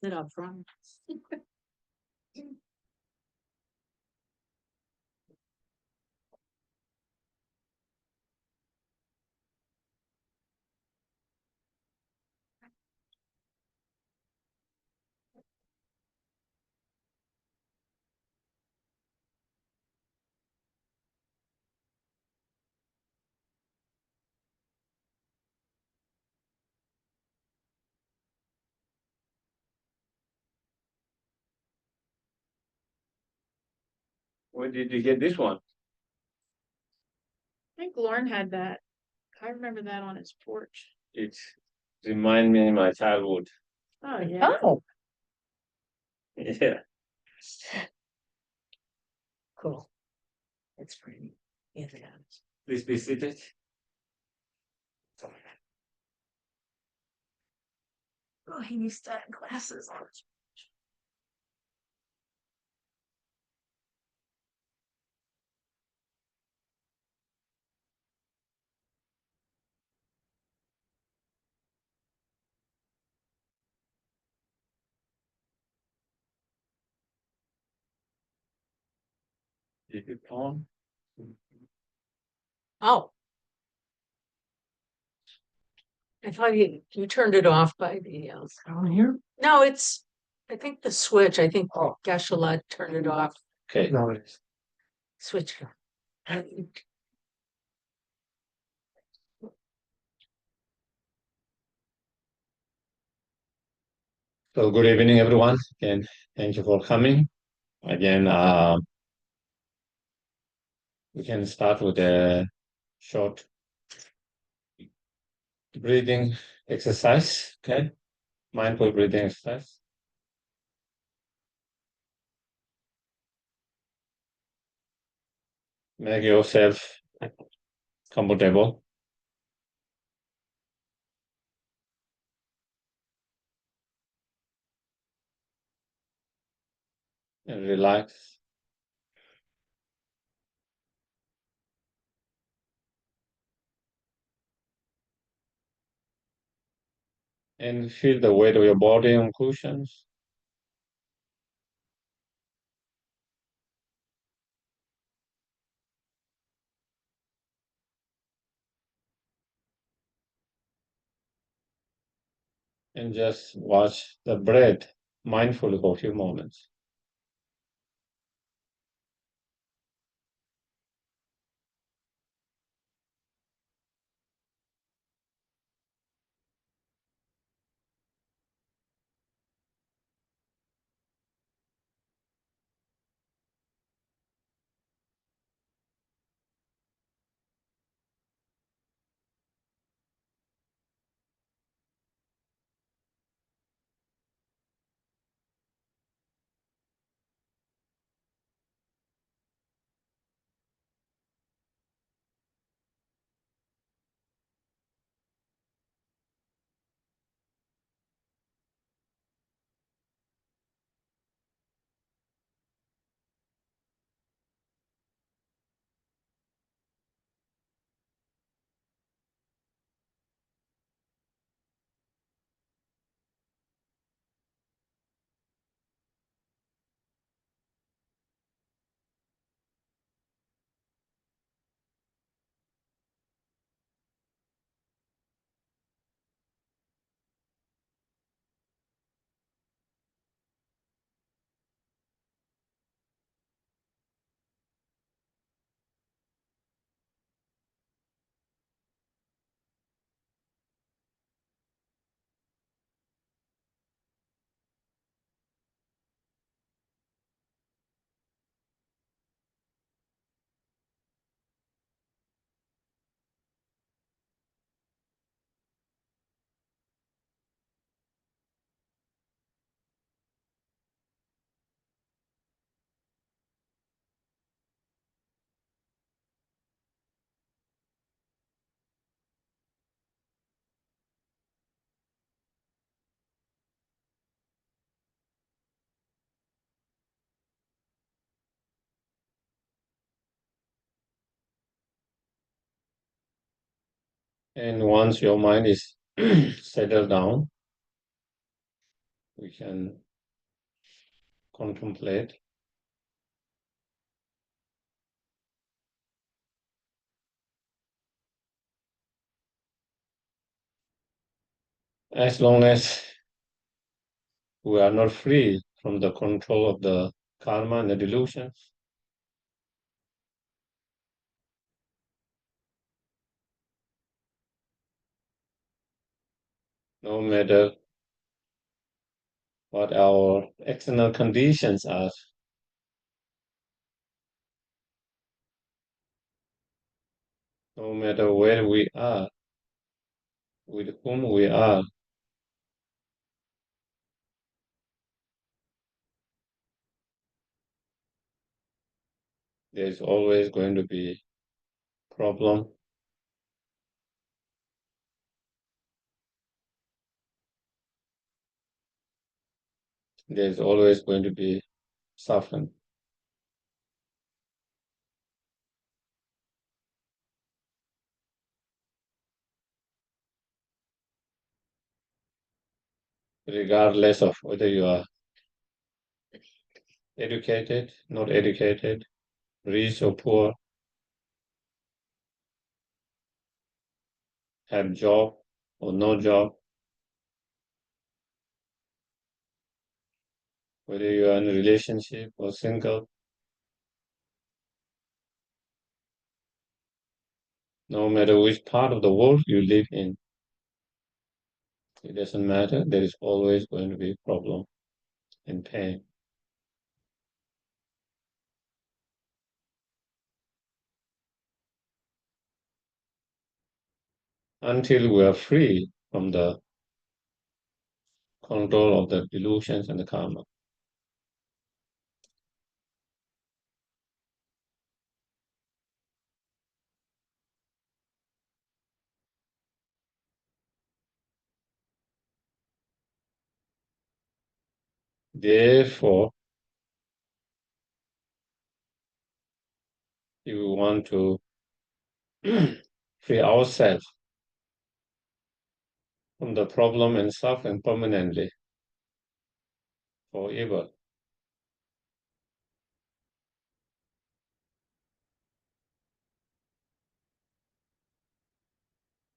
Sit up front. Where did you get this one? I think Lauren had that. I remember that on his porch. It remind me of my childhood. Oh, yeah. Oh, Yeah. cool. That's pretty. Yeah, it is. Please be seated. Oh, he needs to have glasses on. Is it on? Oh. I thought you turned it off by the, On here? no, I think the switch, I think Oh. Geshe turned it off. Okay. No, it's Switch. so good evening, everyone, and thank you for coming. Again, we can start with a short breathing exercise. Okay, mindful breathing exercise. Make yourself comfortable and relax. And feel the weight of your body on cushions. And just watch the breath mindfully for a few moments. And once your mind is settled down, we can contemplate. As long as we are not free from the control of the karma and the delusions, no matter what our external conditions are, no matter where we are, with whom we are, there's always going to be problem. There's always going to be suffering. Regardless of whether you are educated, not educated, rich or poor, have job or no job, whether you are in a relationship or single, no matter which part of the world you live in, it doesn't matter. There is always going to be problem and pain. Until we are free from the control of the delusions and the karma. Therefore, if we want to free ourselves from the problem and suffering permanently, forever,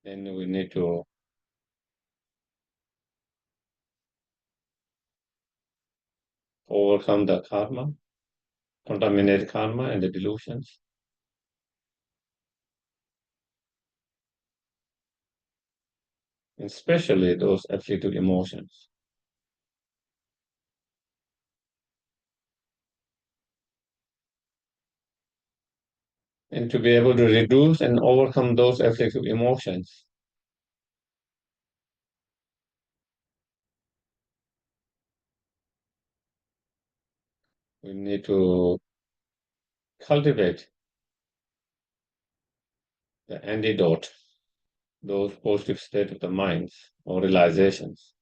then we need to overcome the karma, contaminate karma and the delusions, especially those afflictive emotions. And to be able to reduce and overcome those afflictive emotions, we need to cultivate the antidote, those positive state of the minds or realizations,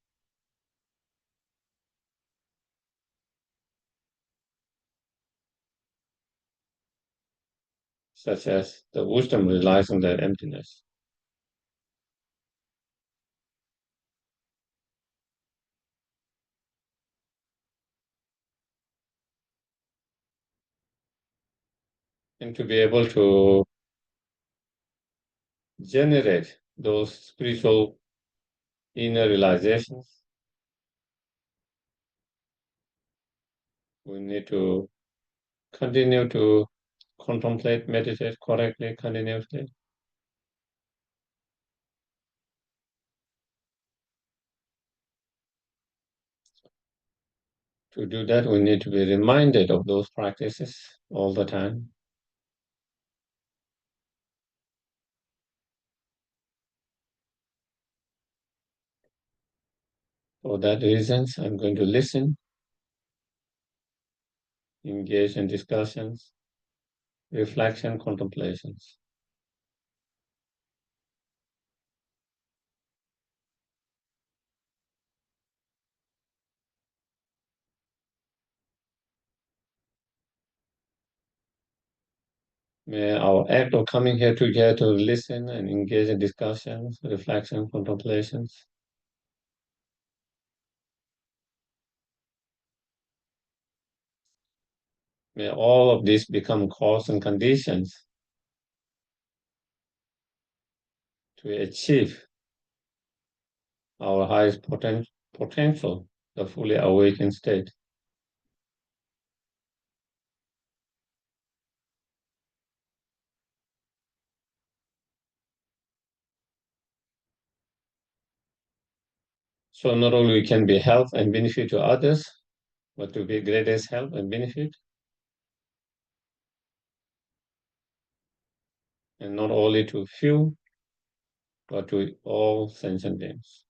such as the wisdom realizing their emptiness. And to be able to generate those spiritual inner realizations, we need to continue to contemplate, meditate correctly, continuously. To do that, we need to be reminded of those practices all the time. For that reasons, I'm going to listen, engage in discussions, reflection, contemplations. May our act of coming here together to listen and engage in discussions, reflection, contemplations May all of these become cause and conditions to achieve our highest potential, the fully awakened state. So not only we can be help and benefit to others, but to be greatest help and benefit, and not only to few, but to all sentient beings.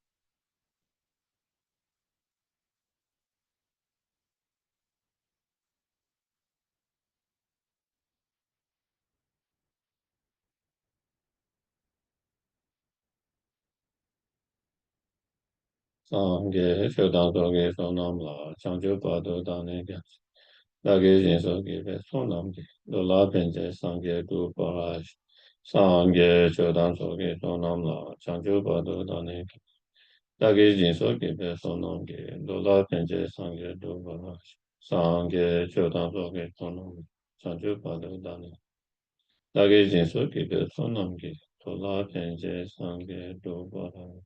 Sangye Shodan Soge Sonam La Changju Pado Dane Gyan Dage Jin Soge Be Sonam Ge Lola Benje Sangye Du Parash Sangye Shodan Soge Sonam La Changju Pado Dane Gyan Dage Jin Soge Be Sonam Ge Lola Benje Sangye Du Parash Sangye Shodan Soge Sonam Changju Pado Dane Dage Jin Soge Be Sonam Ge Lola Benje Sangye Du Parash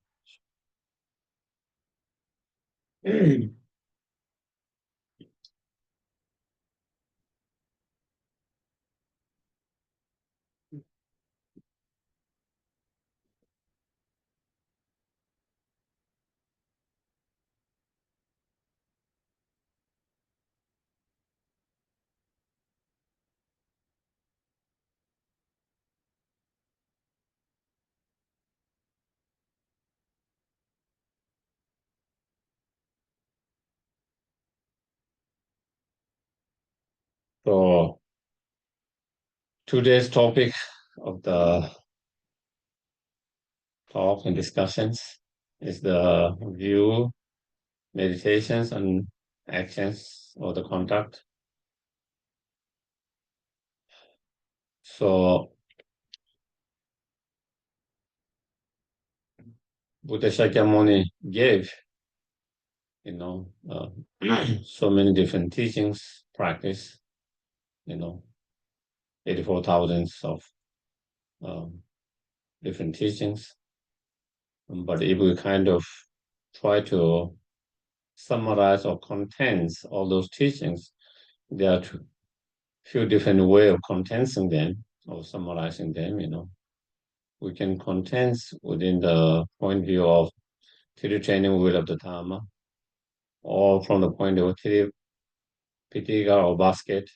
So today's topic of the talk and discussions is the view, meditations, and actions or the conduct. So Buddha Shakyamuni gave, so many different teachings, practice, 84,000 of um, different teachings. But if we kind of try to summarize or condense all those teachings, there are few different ways of condensing them or summarizing them, We can condense within the point of view of theory training will of the Dharma, or from the point of theory Pitaka or basket,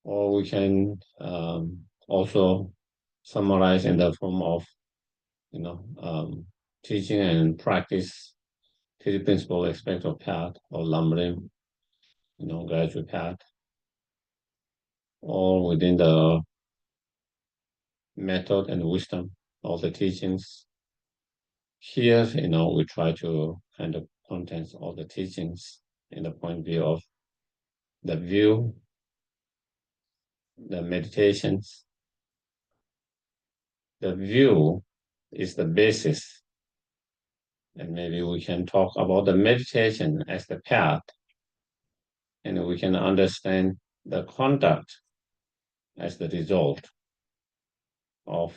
or we can also summarize in the form of, teaching and practice theory principle aspect of path or lamrim, graduate path, or within the method and wisdom of the teachings. Here, we try to kind of condense all the teachings in the point of view of the view, the meditations. The view is the basis, and maybe we can talk about the meditation as the path, and we can understand the conduct as the result of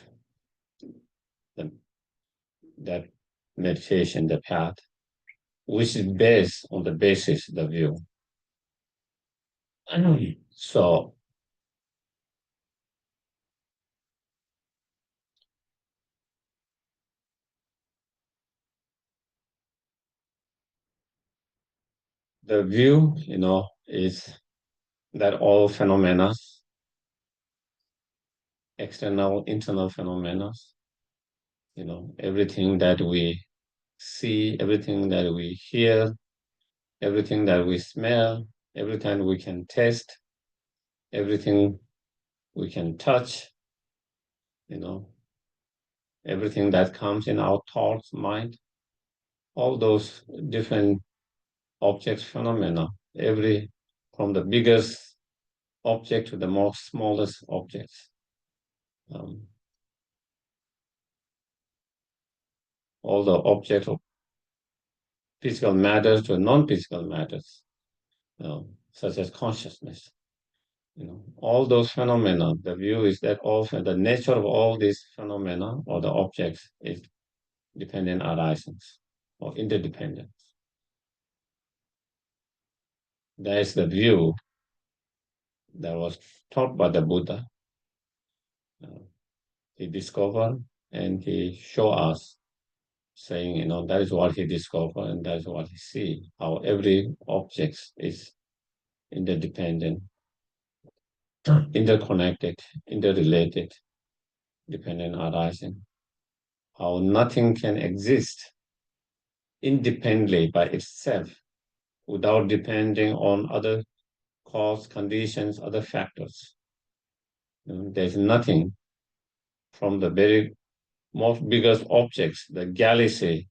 that meditation, the path, which is based on the basis, the view. So the view, is that all phenomena, external, internal phenomena, everything that we see, everything that we hear, everything that we smell, everything we can taste, everything we can touch, everything that comes in our thoughts, mind, all those different objects, phenomena, from the biggest object to the most smallest objects. All the objects of physical matters to non-physical matters, such as consciousness. all those phenomena, the view is that also the nature of all these phenomena or the objects is dependent arisings or interdependent. That is the view that was taught by the Buddha. He discovered and he showed us, saying, that is what he discovered and that is what he see, how every object is interdependent, interconnected, interrelated, dependent arising, how nothing can exist independently by itself without depending on other cause, conditions, other factors. There's nothing from the very most biggest objects, the galaxy,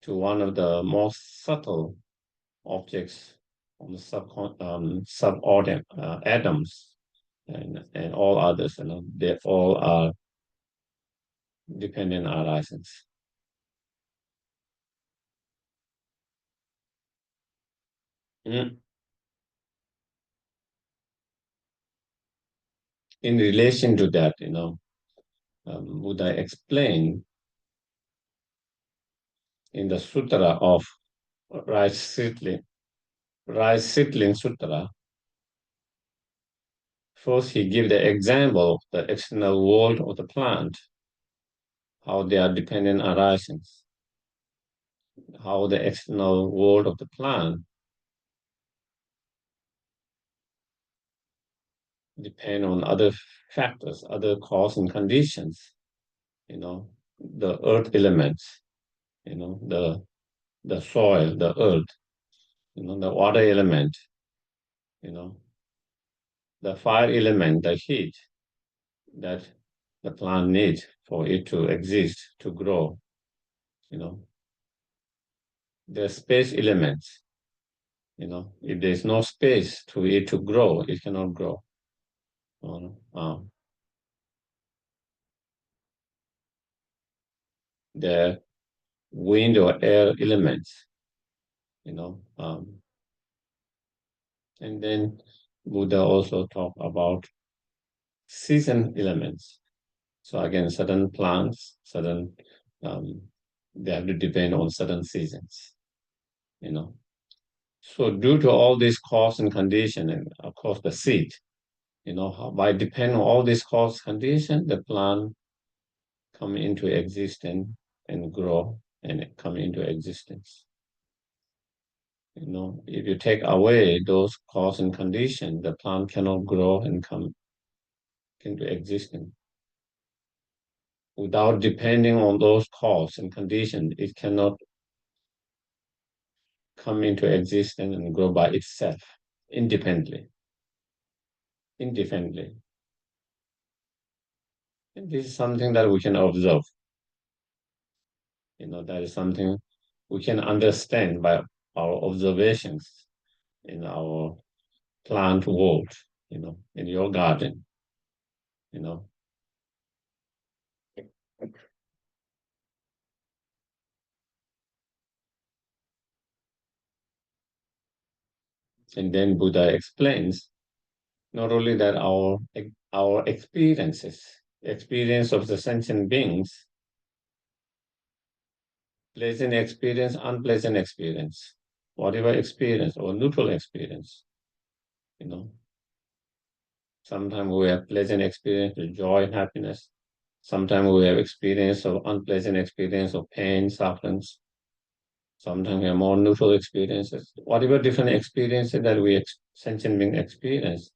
to one of the most subtle objects on the atoms and all others. They all are dependent arisings. In relation to that, Buddha explained in the Sutra of Rice Seedling Sutra. First, he gives the example of the external world of the plant, how they are dependent arisings, how the external world of the plant depend on other factors, other cause and conditions, the earth elements, the soil, the earth, the water element, the fire element, the heat that the plant needs for it to exist, to grow, the space elements, if there's no space to it to grow, it cannot grow. The wind or air elements, and then Buddha also talked about season elements. So again, certain plants, they have to depend on certain seasons, So due to all these cause and condition, and of course the seed, by depending on all these cause condition, the plant come into existence and grow and come into existence. If you take away those cause and condition, the plant cannot grow and come into existence. Without depending on those cause and condition, it cannot come into existence and grow by itself, independently. And this is something that we can observe. That is something we can understand by our observations in our plant world, in your garden, And then Buddha explains not only that our experience of the sentient beings, pleasant experience, unpleasant experience, whatever experience or neutral experience, Sometimes we have pleasant experience with joy, happiness. Sometimes we have experience of unpleasant experience of pain, sufferings. Sometimes we have more neutral experiences. Whatever different experiences that we sentient being experience,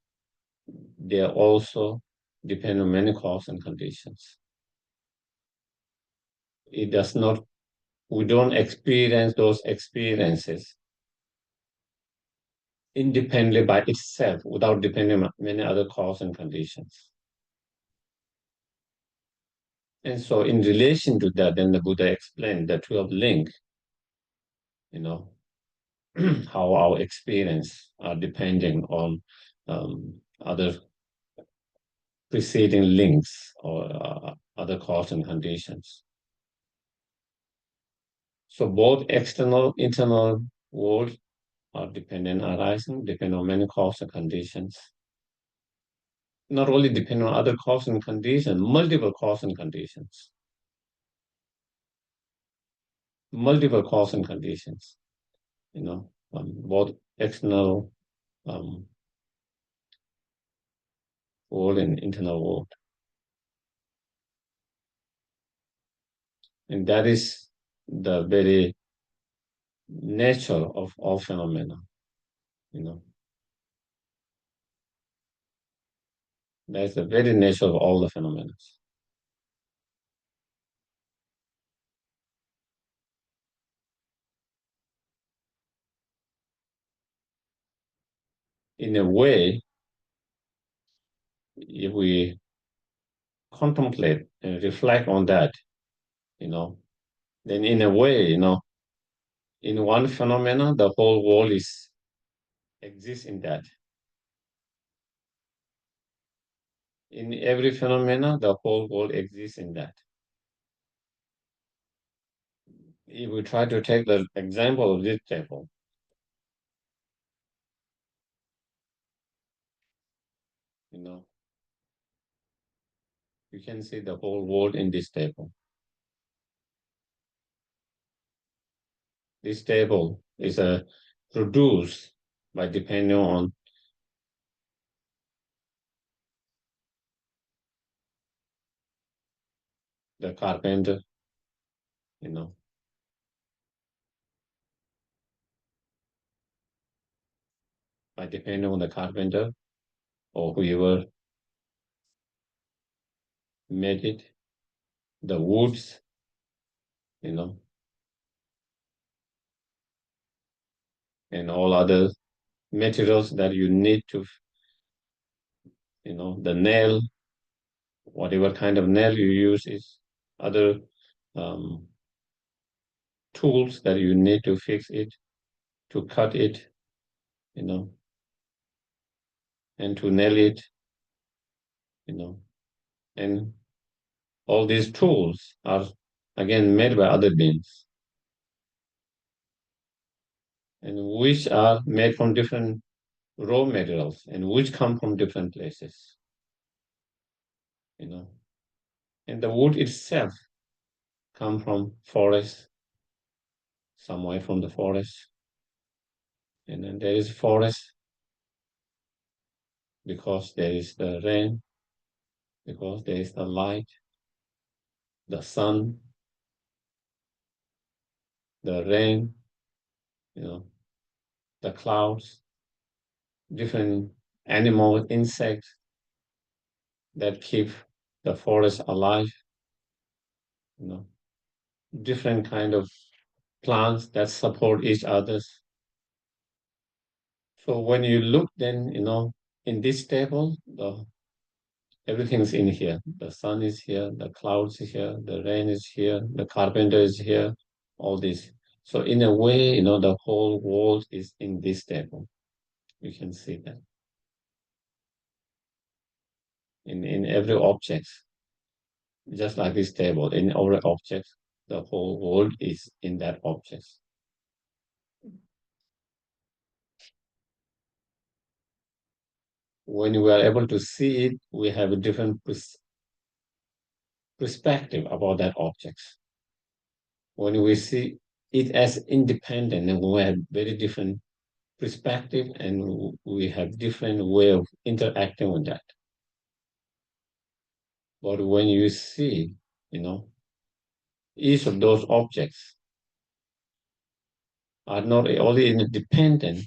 they are also depend on many causes and conditions. We don't experience those experiences independently by itself without depending on many other causes and conditions. And so in relation to that, then the Buddha explained the 12 link, how our experience are depending on other preceding links or other causes and conditions. So both external, internal world are dependent arising, depend on many causes and conditions. not only depend on other cause and conditions, multiple cause and conditions. Multiple cause and conditions, both external world and internal world. And that is the very nature of all phenomena, That's the very nature of all the phenomena. In a way, if we contemplate and reflect on that, then in a way, in one phenomena, the whole world exists in that. In every phenomena, the whole world exists in that. If we try to take the example of this table, you can see the whole world in this table. This table is produced by depending on the carpenter, by depending on the carpenter or whoever made it, the woods, and all other materials that you need to, the nail, whatever kind of nail you use is other tools that you need to fix it, to cut it, and to nail it, and all these tools are again made by other beings, and which are made from different raw materials and which come from different places, and the wood itself come from forest, somewhere from the forest, and then there is forest because there is the rain, because there is the light, the sun, the rain, the clouds, different animal, insects that keep the forest alive, different kind of plants that support each others. So when you look then, in this table, everything's in here. The sun is here, the clouds is here, the rain is here, the carpenter is here, all this. So in a way, the whole world is in this table. You can see that. In every object, just like this table, in every object, the whole world is in that object. When we are able to see it, we have a different perspective about that object. When we see it as independent, and we have very different perspective, and we have different way of interacting with that. But when you see, each of those objects are not only independent,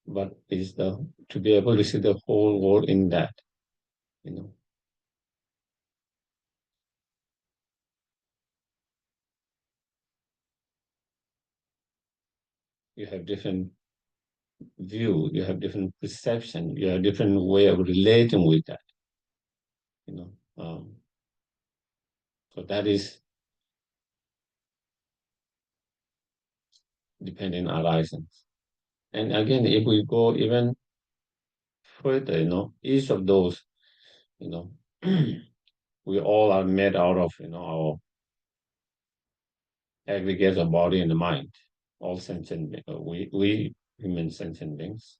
but is to be able to see the whole world in that, You have different view, you have different perception, you have different way of relating with that, So that is dependent arisings. And again, if we go even further, each of those, we all are made out of, our aggregates of body and the mind, all sentient beings. We human sentient beings,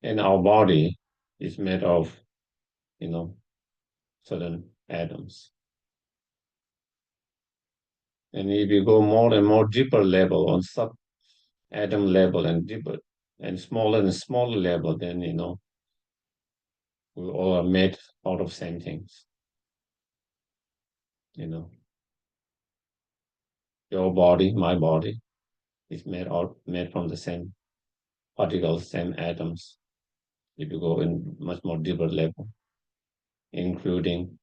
and our body is made of, certain atoms. And if you go more and more deeper level on sub-atom level and deeper and smaller level, then, we all are made out of same things. Your body, my body, is made from the same particles, same atoms. If you go in much more deeper level, including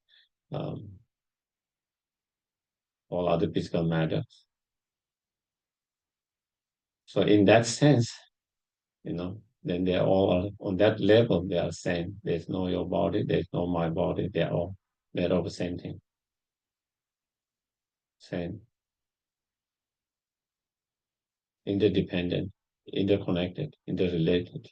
all other physical matters. So in that sense, then they all are on that level, they are same. There's no your body, there's no my body, they're all made of the same thing. Same. Interdependent, interconnected, interrelated.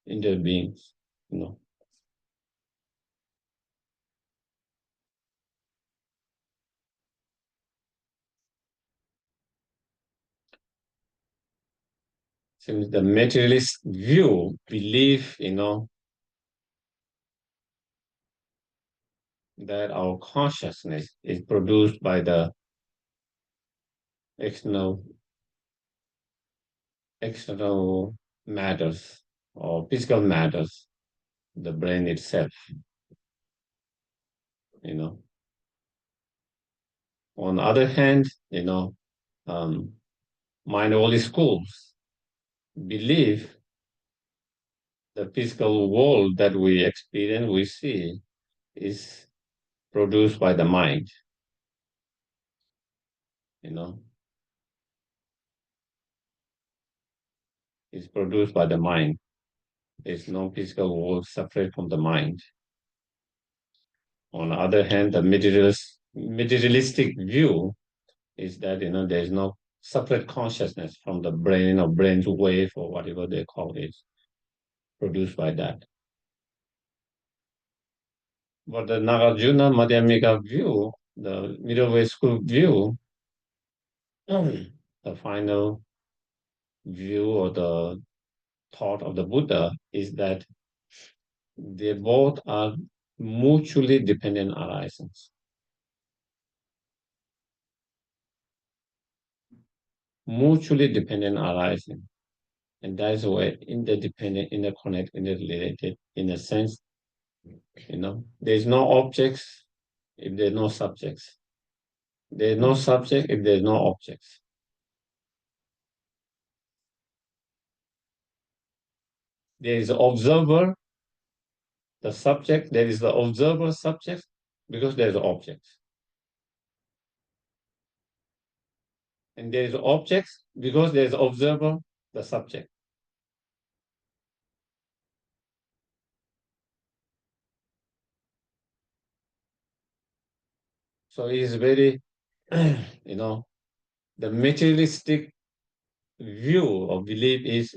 Interbeings, Since the materialist view believe, that our consciousness is produced by the external matters or physical matters, the brain itself. On the other hand, mind-only schools believe the physical world that we experience, we see, is produced by the mind. Is produced by the mind. There's no physical world separate from the mind. On the other hand, the materialistic view is that there's no separate consciousness from the brain or brain's wave or whatever they call it, produced by that. But the Nagarjuna Madhyamika view, the middle way school view, the final view or the thought of the Buddha is that they both are mutually dependent arisings. Mutually dependent arising. And that's why interdependent, interconnected, interrelated, in a sense, there's no objects if there's no subjects. There's no subject if there's no objects. There is the observer, the subject, there is the observer subject because there's objects. And there is objects because there's observer, the subject. So it is very, the materialistic view or belief is,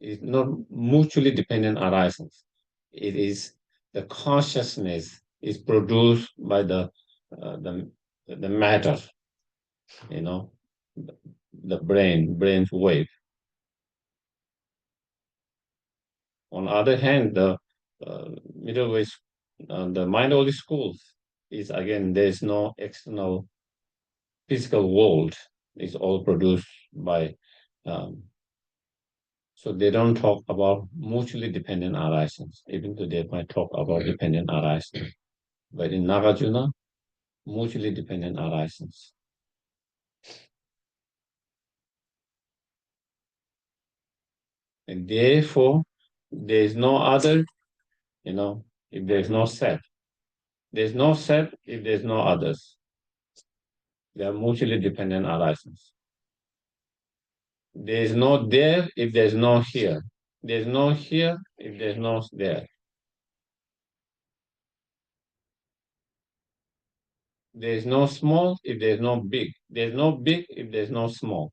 is not mutually dependent arisings. It is the consciousness is produced by the matter, the brain's wave. On the other hand, the middle way, the mind-only schools is again there's no external physical world. It's all produced by. So they don't talk about mutually dependent arisings, even though they might talk about dependent arisings. But in Nagarjuna, mutually dependent arisings. And therefore, there is no other, if there's no self. There's no self if there's no others. They are mutually dependent arisings. There is no there if there's no here. There's no here if there's no there. There's no small if there's no big. There's no big if there's no small.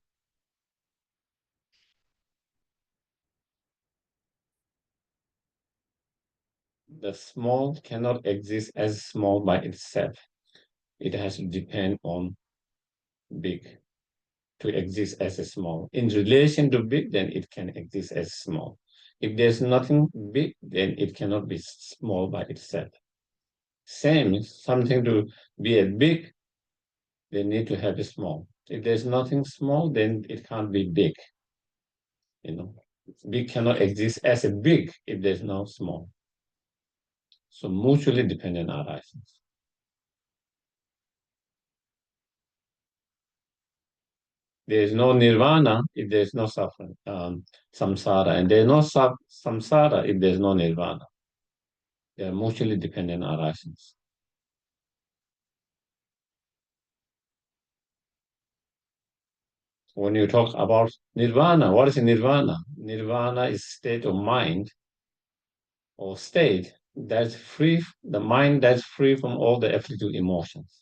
The small cannot exist as small by itself. it has to depend on big to exist as a small. In relation to big, then it can exist as small. If there's nothing big, then it cannot be small by itself. Same, something to be a big, they need to have a small. If there's nothing small, then it can't be big. Big cannot exist as a big if there's no small. So mutually dependent arisings. There is no nirvana if there's no suffering, samsara, and there's no samsara if there's no nirvana. They are mutually dependent arisings. When you talk about nirvana, what is nirvana? Nirvana is state of mind or state that's free, the mind that's free from all the afflictive emotions.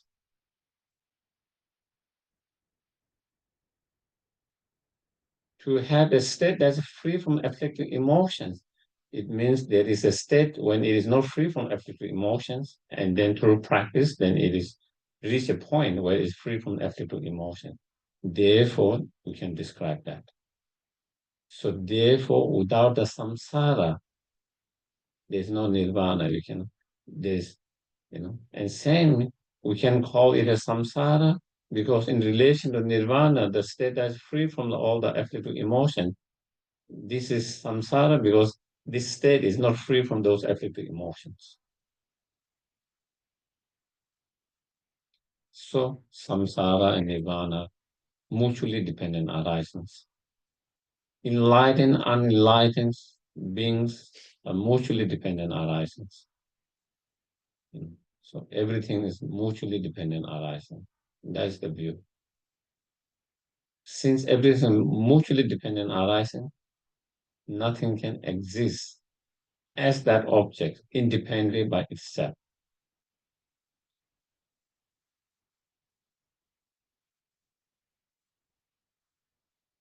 To have a state that's free from afflictive emotions, it means there is a state when it is not free from afflictive emotions, and then through practice, then it is reach a point where it's free from afflictive emotion. Therefore, we can describe that. So therefore, without the samsara, there's no nirvana. And same, we can call it a samsara because in relation to nirvana, the state that's free from all the afflictive emotion, this is samsara because this state is not free from those afflictive emotions. So samsara and nirvana, mutually dependent arisings. Enlightened, unenlightened beings are mutually dependent arisings. So everything is mutually dependent arising. That's the view. Since everything mutually dependent arising, nothing can exist as that object independently by itself.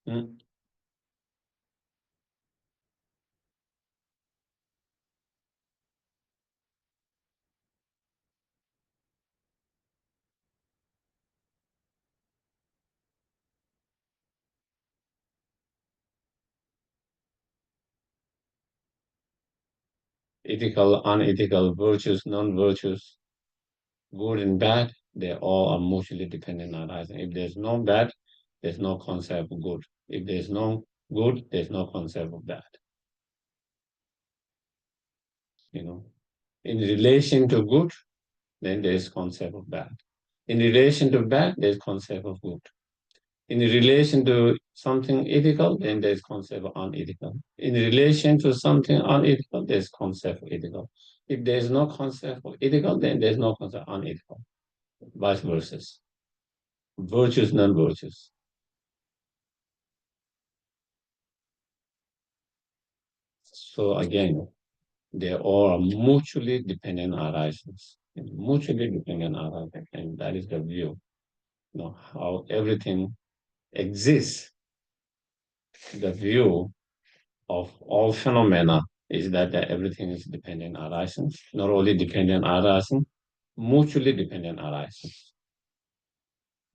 Hmm? Ethical, unethical, virtues, non-virtues, good and bad, they all are mutually dependent arising. If there's no bad, there's no concept of good. If there's no good, there's no concept of bad. In relation to good, then there's concept of bad. In relation to bad, there's concept of good. In relation to something ethical, then there's concept of unethical. In relation to something unethical, there's concept of ethical. If there's no concept of ethical, then there's no concept of unethical. Vice versa. Virtues, non-virtues. So again, they all are mutually dependent arisings. Mutually dependent arisings, and that is the view. How everything exists. The view of all phenomena is that everything is dependent arising, not only dependent arising, mutually dependent arising.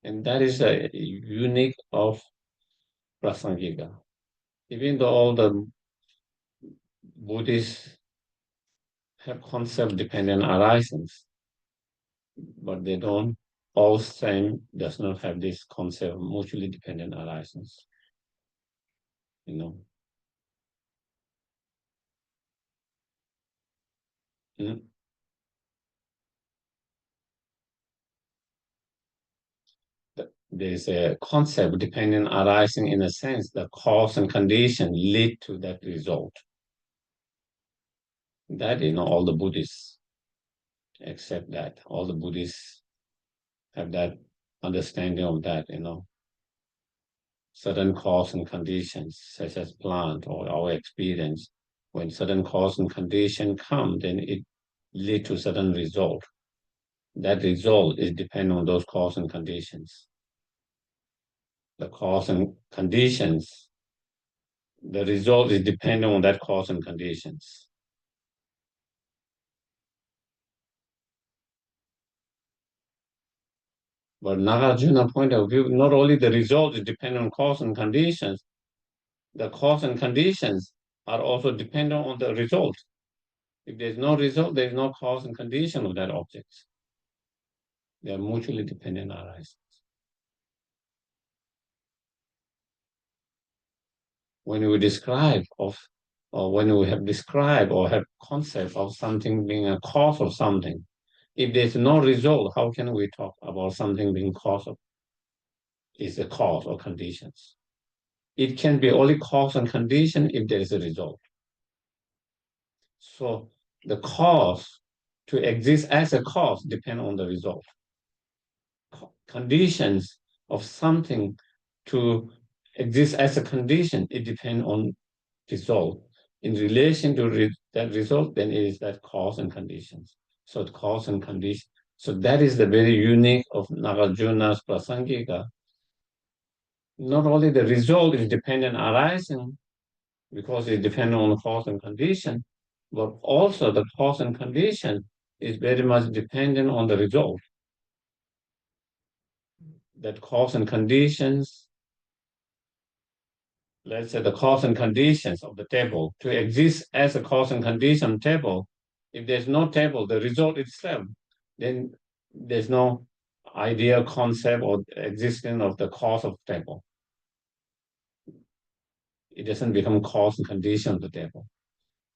And that is a unique of Prasangika. Even though all the Buddhists have concept dependent arisings, but they don't, all same does not have this concept of mutually dependent arisings. Mm. There's a concept dependent arising in a sense that cause and condition lead to that result. That, all the Buddhists accept that. All the Buddhists have that understanding of that, certain cause and conditions, such as plant or our experience. When certain cause and condition come, then it lead to certain result. That result is dependent on those cause and conditions. The cause and conditions, the result is dependent on that cause and conditions. But Nagarjuna point of view, not only the result is dependent on cause and conditions, the cause and conditions are also dependent on the result. If there's no result, there's no cause and condition of that object. They are mutually dependent arisings. When we describe of, or when we have described or have concept of something being a cause of something, if there's no result, how can we talk about something being cause of, is a cause or conditions? It can be only cause and condition if there is a result. So the cause to exist as a cause depend on the result. Conditions of something to exist as a condition, it depends on result. In relation to that result, then it is that cause and conditions. So the cause and condition. So that is the very unique of Nagarjuna's Prasangika. Not only the result is dependent arising, because it depends on cause and condition, but also the cause and condition is very much dependent on the result. That cause and conditions, let's say the cause and conditions of the table, to exist as a cause and condition table, if there's no table, the result itself, then there's no idea, concept, or existence of the cause of table. It doesn't become cause and condition of the table.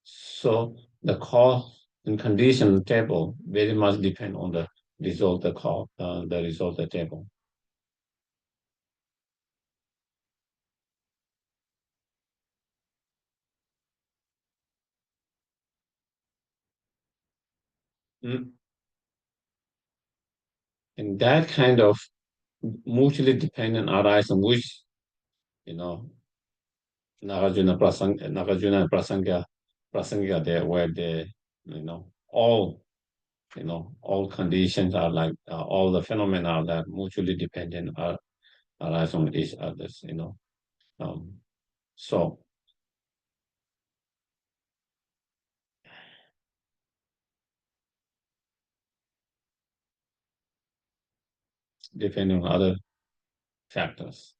So the cause and condition table very much depend on the result, the result of the table. Mm. And that kind of mutually dependent arising, which, Nagarjuna and Prasangika there, where they, all, all conditions are like, all the phenomena are that mutually dependent arise on each others, so depending on other factors.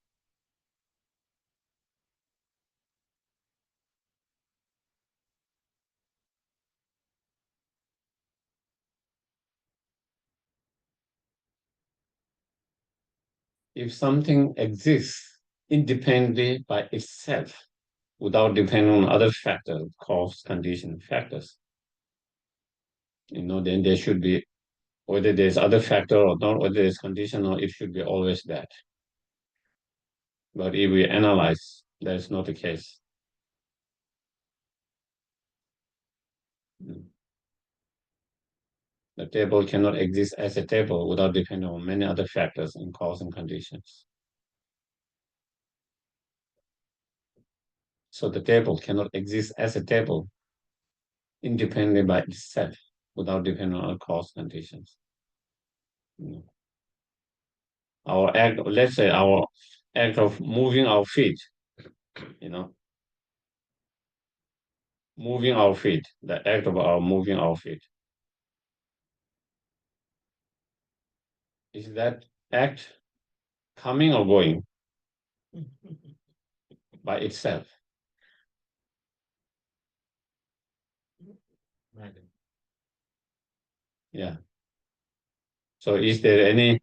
If something exists independently by itself, without depending on other factors, cause, condition factors, then there should be, whether there's other factor or not, whether there's condition or it should be always that. But if we analyze, that's not the case. The table cannot exist as a table without depending on many other factors and cause and conditions. So the table cannot exist as a table independently by itself without depending on cause conditions. Our act, let's say our act of moving our feet, moving our feet, the act of our moving our feet. Is that act coming or going by itself? Yeah. So is there any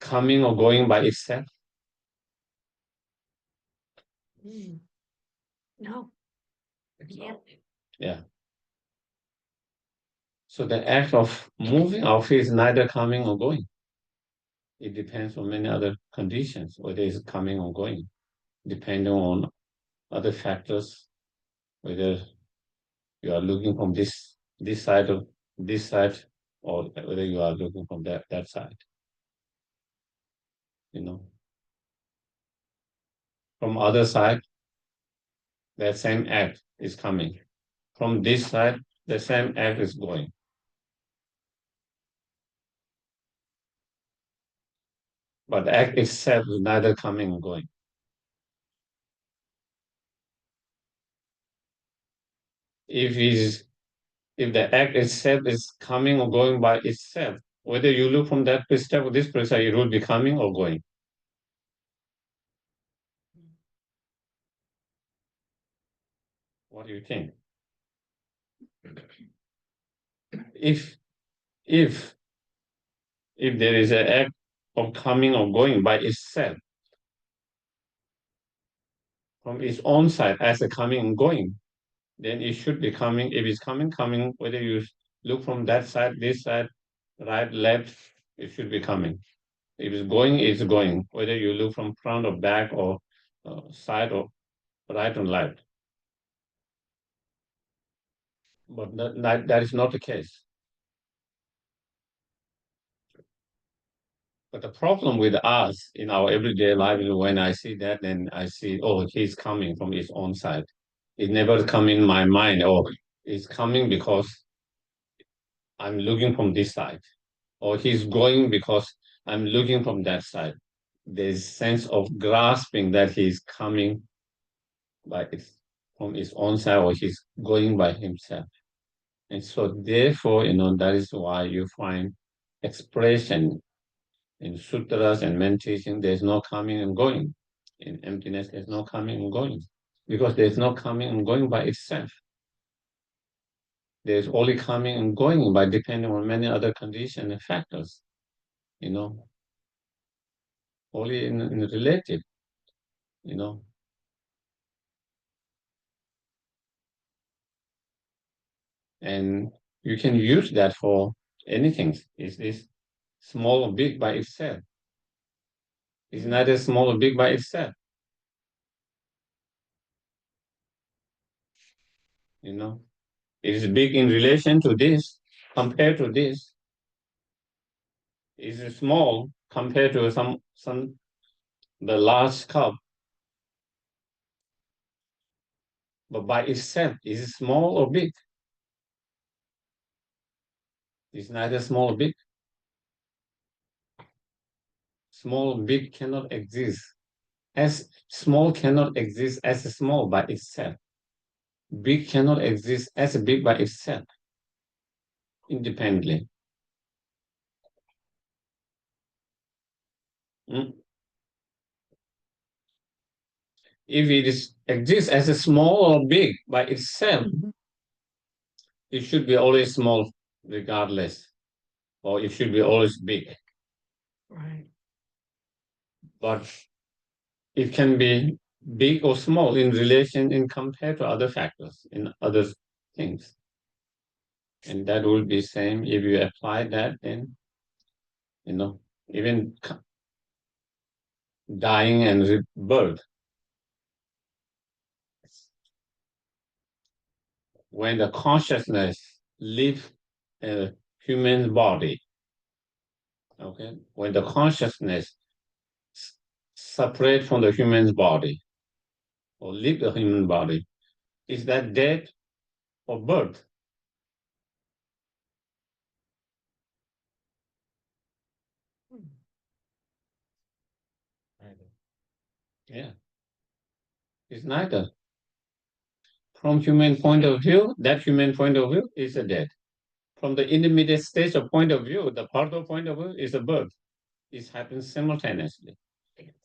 coming or going by itself? No. It can't. Yeah. So the act of moving our feet is neither coming or going. It depends on many other conditions, whether it's coming or going, depending on other factors, whether you are looking from this side of this side, or whether you are looking from that side. From other side, that same act is coming. From this side, the same act is going. But the act itself is neither coming or going. If the act itself is coming or going by itself, whether you look from that perspective, this perspective, it will be coming or going. What do you think? If there is an act of coming or going by itself, from its own side as a coming and going, then it should be coming. If it's coming, whether you look from that side, this side, right, left, it should be coming. If it's going, it's going, whether you look from front or back or side or right or left. But that is not the case. But the problem with us in our everyday life is when I see that, then I see, oh, he's coming from his own side. It never come in my mind, oh, it's coming because I'm looking from this side, or he's going because I'm looking from that side. There's sense of grasping that he's coming from his own side, or he's going by himself. And so therefore, that is why you find expression in sutras and meditation, there's no coming and going. In emptiness, there's no coming and going. Because there's no coming and going by itself. There's only coming and going by depending on many other conditions and factors, only in relative, And you can use that for anything. Is this small or big by itself? It's neither small or big by itself. It is big in relation to this, compared to this. It is small compared to the large cup. But by itself, is it small or big? It's neither small or big. Small or big cannot exist. As small cannot exist as small by itself. Big cannot exist as big by itself, independently. If it exists as a small or big by itself, it should be always small regardless, or it should be always big. Right. But it can be big or small in relation in compared to other factors, in other things. And that will be same if you apply that, then, even dying and rebirth. When the consciousness leaves a human body, okay, when the consciousness separate from the human body or leave the human body, is that death or birth? Yeah, it's neither. From human point of view, that human point of view is a death. From the intermediate stage of point of view, the partial point of view is a birth. It happens simultaneously.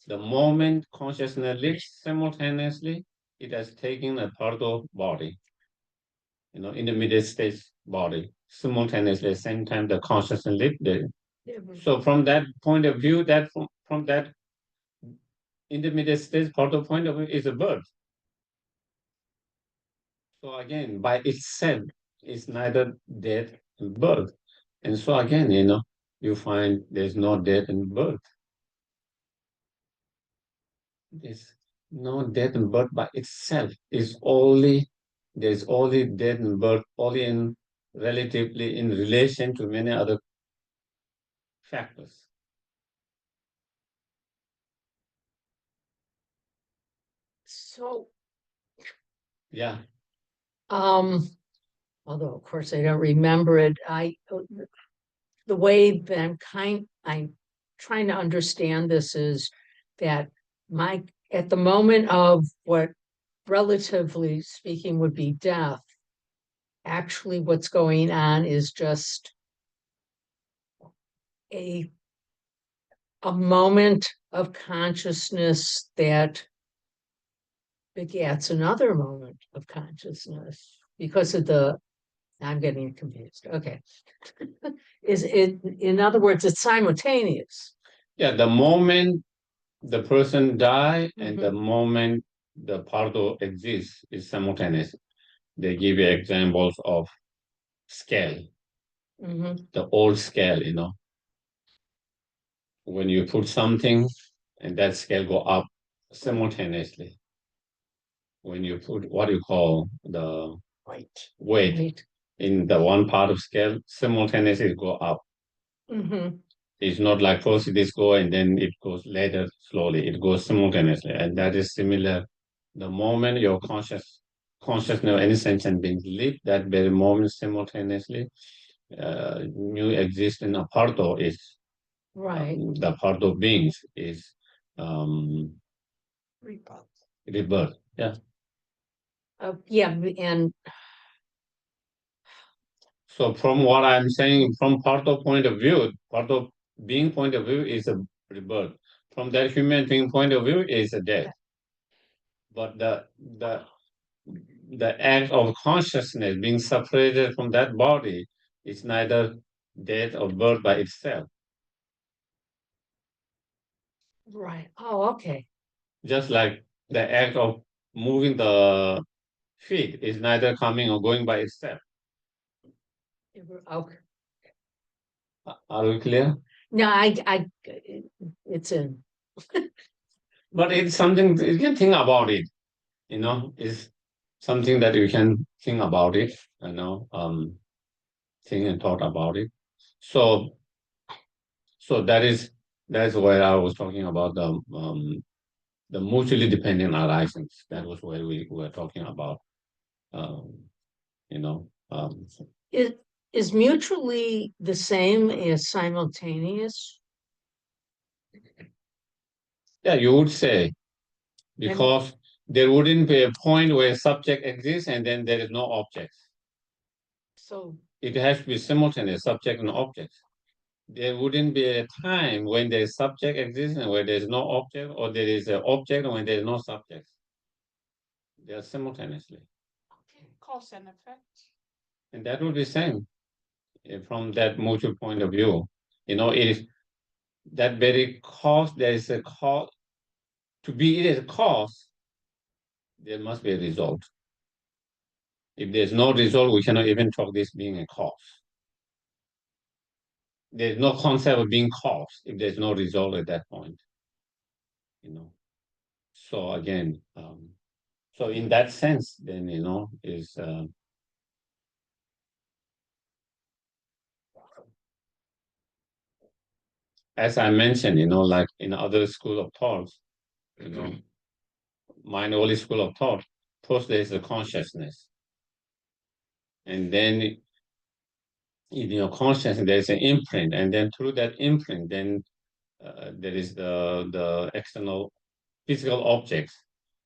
The moment consciousness lives simultaneously, it has taken a partial body, intermediate stage body, simultaneously, same time the consciousness lives there. So from that point of view, that from that intermediate stage partial point of view is a birth. So again, by itself, it's neither death and birth. And so again, you find there's no death and birth. There's no death and birth by itself. There's only death and birth only relatively in relation to many other factors. So, yeah. Although of course I don't remember it, the way that I'm trying to understand this is that at the moment of what relatively speaking would be death, actually what's going on is just a moment of consciousness that begets another moment of consciousness because of I'm getting confused. Okay. Is it, in other words, it's simultaneous. Yeah, the moment the person die and the Mhm. moment the parto exists is simultaneous. They give you examples of scale, Mhm. the old scale, when you put something and that scale go up simultaneously. When you put what you call the weight Right. in the one part of scale, simultaneously go up. Mhm. It's not like first it is go and then it goes later slowly. It goes simultaneously, and that is similar. The moment your consciousness, any sentient being live, that very moment simultaneously, new exist in a part of is Right. the part of beings is rebirth. Yeah. Yeah, and So from what I'm saying, from part of point of view, part of being point of view is a rebirth. From that human being point of view is a death. But the act of consciousness being separated from that body is neither death or birth by itself. right. Oh, okay. Just like the act of moving the feet is neither coming or going by itself. Okay. Are we clear? No, it's in. But it's something you can think about it, is something that you can think about it, think and thought about it. So that's where I was talking about the mutually dependent arisings. That was where we were talking about, um, you know. It is mutually the same as simultaneous. Yeah, you would say, because there wouldn't be a point where subject exists and then there is no object. So It has to be simultaneous, subject and object. There wouldn't be a time when there is subject exists and where there is no object, or there is an object when there is no subject. They are simultaneously. Cause and effect. And that would be same from that mutual point of view. It is that very cause, there is a cause. To be it is a cause, there must be a result. If there's no result, we cannot even talk this being a cause. There's no concept of being cause if there's no result at that point. So again, so in that sense, then is as I mentioned, like in other school of thoughts, mind only school of thought. First, there is the consciousness, and then in your consciousness there is an imprint, and then through that imprint, then there is the external physical objects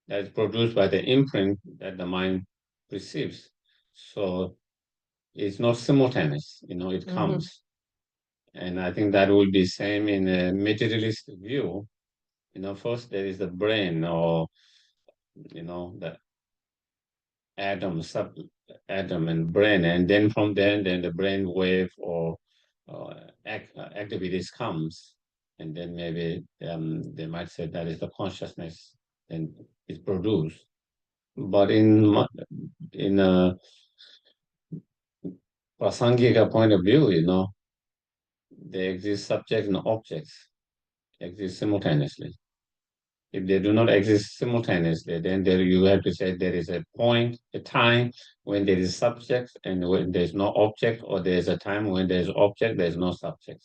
that is produced by the imprint that the mind perceives. So it's not simultaneous, it comes. And I think that will be same in a materialistic view. First there is the brain, or the atom and brain, and then from then the brain wave or activities comes, and then maybe they might say that is the consciousness and is produced. But in a prasangika point of view, they exist subjects and objects exist simultaneously. If they do not exist simultaneously, then there you have to say there is a point, a time when there is subject and when there's no object, or there's a time when there's object, there's no subject.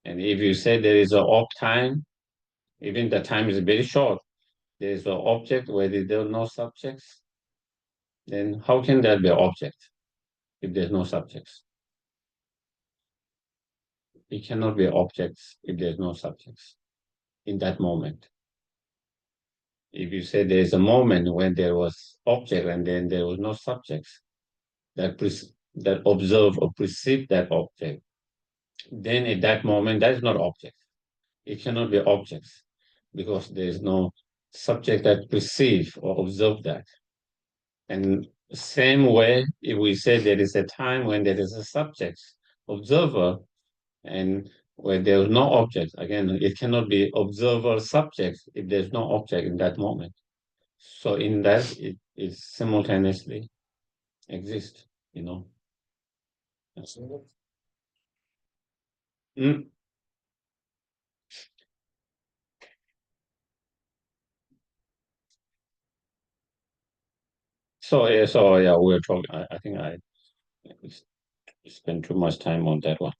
And if you say there is an off time, even the time is very short, there is an object where there are no subjects, then how can that be an object if there's no subjects? It cannot be objects if there's no subjects in that moment. If you say there is a moment when there was object and then there was no subjects that observe or perceive that object, then at that moment, that is not object. It cannot be objects because there is no subject that perceive or observe that. And same way, if we say there is a time when there is a subject, observer, and where there is no object, again, it cannot be observer subject if there's no object in that moment. So in that, it simultaneously exists, you know. Mm. So yeah, we're talking. I think I spent too much time on that one.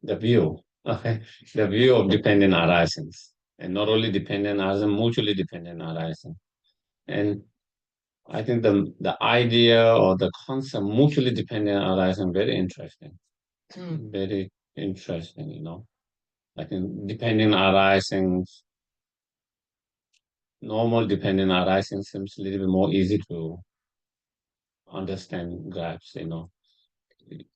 The view, okay, the view of dependent arisings, and not only dependent arising, mutually dependent arising. And I think the idea or the concept mutually dependent arising very interesting, very interesting. You know, I think dependent arising, normal dependent arising seems a little bit more easy to understand, grasp. You know,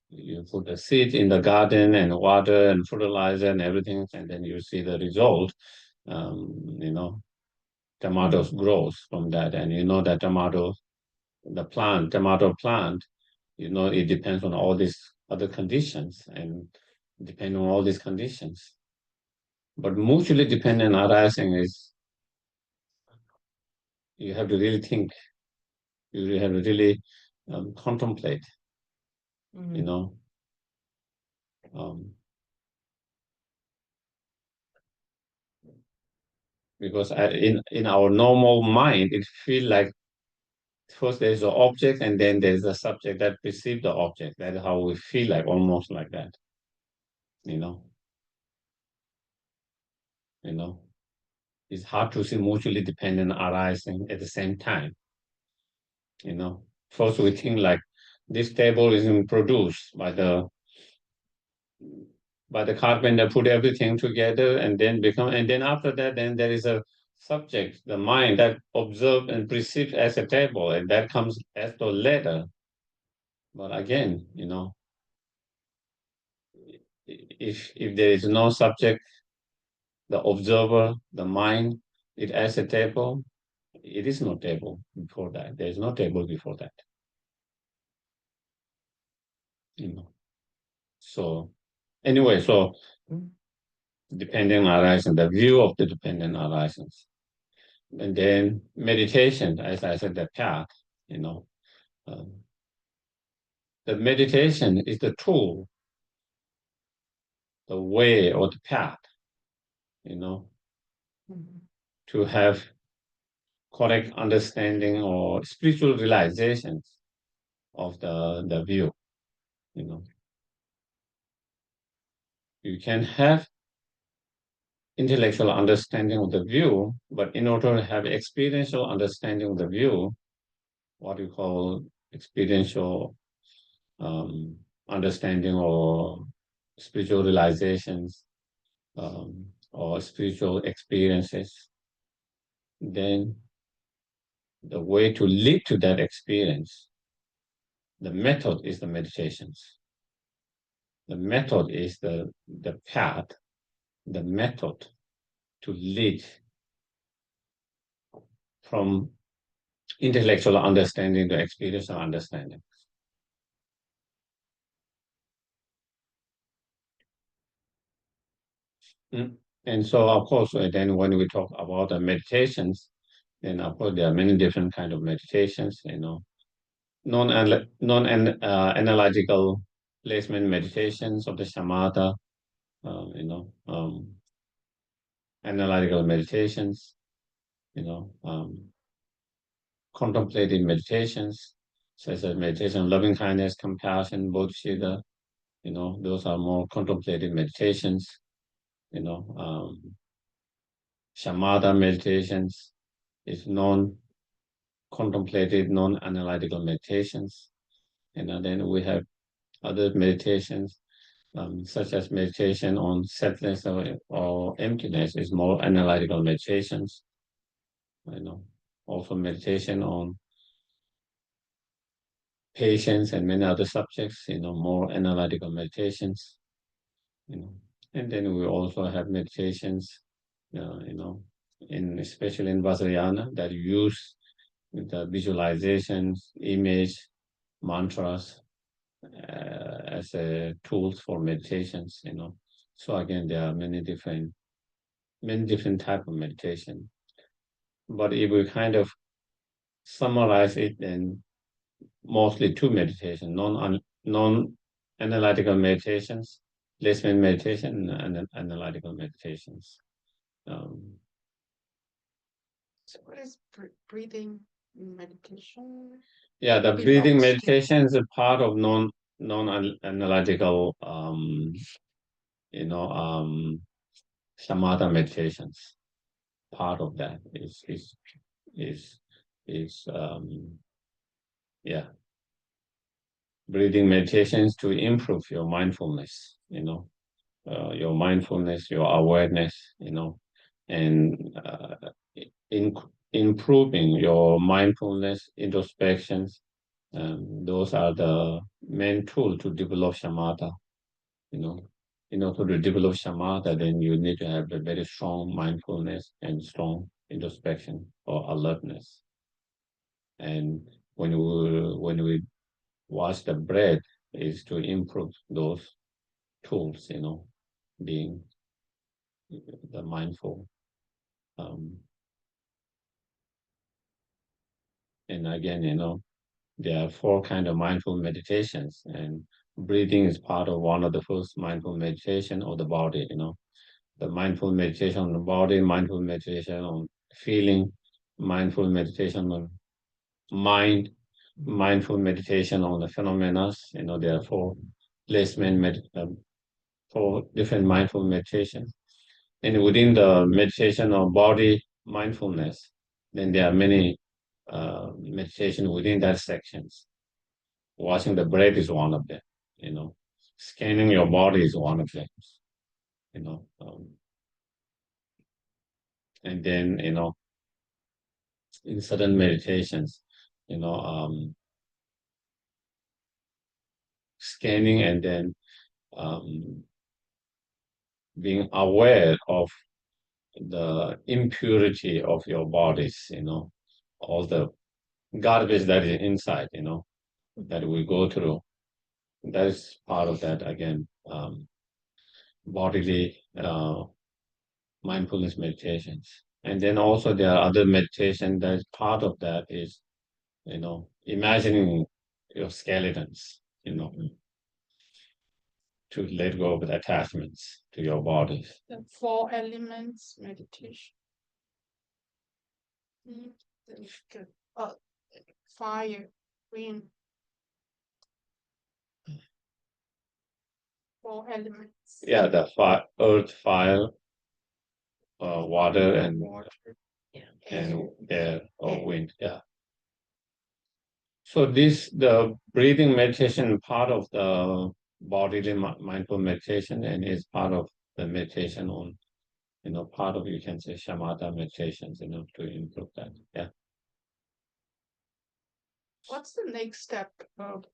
you put the seed in the garden and water and fertilizer and everything, and then you see the result. You know, tomatoes grows from that, and you know that tomato plant, you know, it depends on all these other conditions and depending on all these conditions. But mutually dependent arising is you have to really think, you have to really contemplate, you know. Um, because in our normal mind, it feels like first there's an object and then there's a subject that perceives the object. That is how we feel like, almost like that, you know. You know, it's hard to see mutually dependent arising at the same time. You know, first we think like this table is produced by the carpenter, put everything together, and then after that, then there is a subject, the mind that observe and perceive as a table, and that comes as the later. But again, you know, if there is no subject, the observer, the mind, it as a table, it is no table before that. There is no table before that. You know. So anyway, so dependent arising, the view of the dependent arisings. And then meditation, as I said, the path, you know. The meditation is the tool, the way or the path, you know, to have correct understanding or spiritual realizations of the view, you know. You can have intellectual understanding of the view, but in order to have experiential understanding of the view, what you call experiential um, understanding or spiritual realizations or spiritual experiences, then the way to lead to that experience, the method is the meditations. The method is the path, the method to lead from intellectual understanding to experiential understanding. And so, of course, then when we talk about the meditations, then of course there are many different kind of meditations. You know, non-analytical placement meditations of the shamatha. You know, analytical meditations. You know, contemplative meditations, such as meditation, loving kindness, compassion, bodhicitta. You know, those are more contemplative meditations. You know, shamatha meditations is non-contemplative, non-analytical meditations. And then we have other meditations, such as meditation on sadness or emptiness is more analytical meditations. You know, also meditation on patience and many other subjects, you know, more analytical meditations. And then we also have meditations, especially in Vajrayana, that use the visualizations, image, mantras as tools for meditations. So again, there are many different type of meditation. But if we kind of summarize it, then mostly two meditation, non-analytical meditations, placement meditation, and analytical meditations. So what is breathing meditation? Yeah, the It breathing helps. meditation is a part of non-analytical, shamatha meditations. Part of that is yeah, breathing meditations to improve your mindfulness. Your mindfulness, your awareness. And in improving your mindfulness, introspections. Those are the main tool to develop shamatha. In order to develop shamatha, then you need to have a very strong mindfulness and strong introspection or alertness. And when we watch the breath, is to improve those tools. Being the mindful. And again, there are four kind of mindful meditations, and breathing is part of one of the first mindful meditation of the body. The mindful meditation on the body, mindful meditation on feeling, mindful meditation on mind, mindful meditation on the phenomena. There are four four different mindful meditations. And within the meditation of body mindfulness, then there are many meditation within that sections. Watching the breath is one of them. Scanning your body is one of them. And then in certain meditations, scanning and then being aware of the impurity of your bodies. All the garbage that is inside. That we go through. That is part of that again. Bodily mindfulness meditations. And then also there are other meditation that is part of that is, imagining your skeletons, to let go of the attachments to your bodies. The 4 elements meditation. Fire, wind. 4 elements. Yeah, the earth, fire, water, and air or wind. Yeah. So the breathing meditation part of the bodily mindful meditation, and is part of the meditation on, part of, you can say, shamatha meditations, to improve that. Yeah. What's the next step of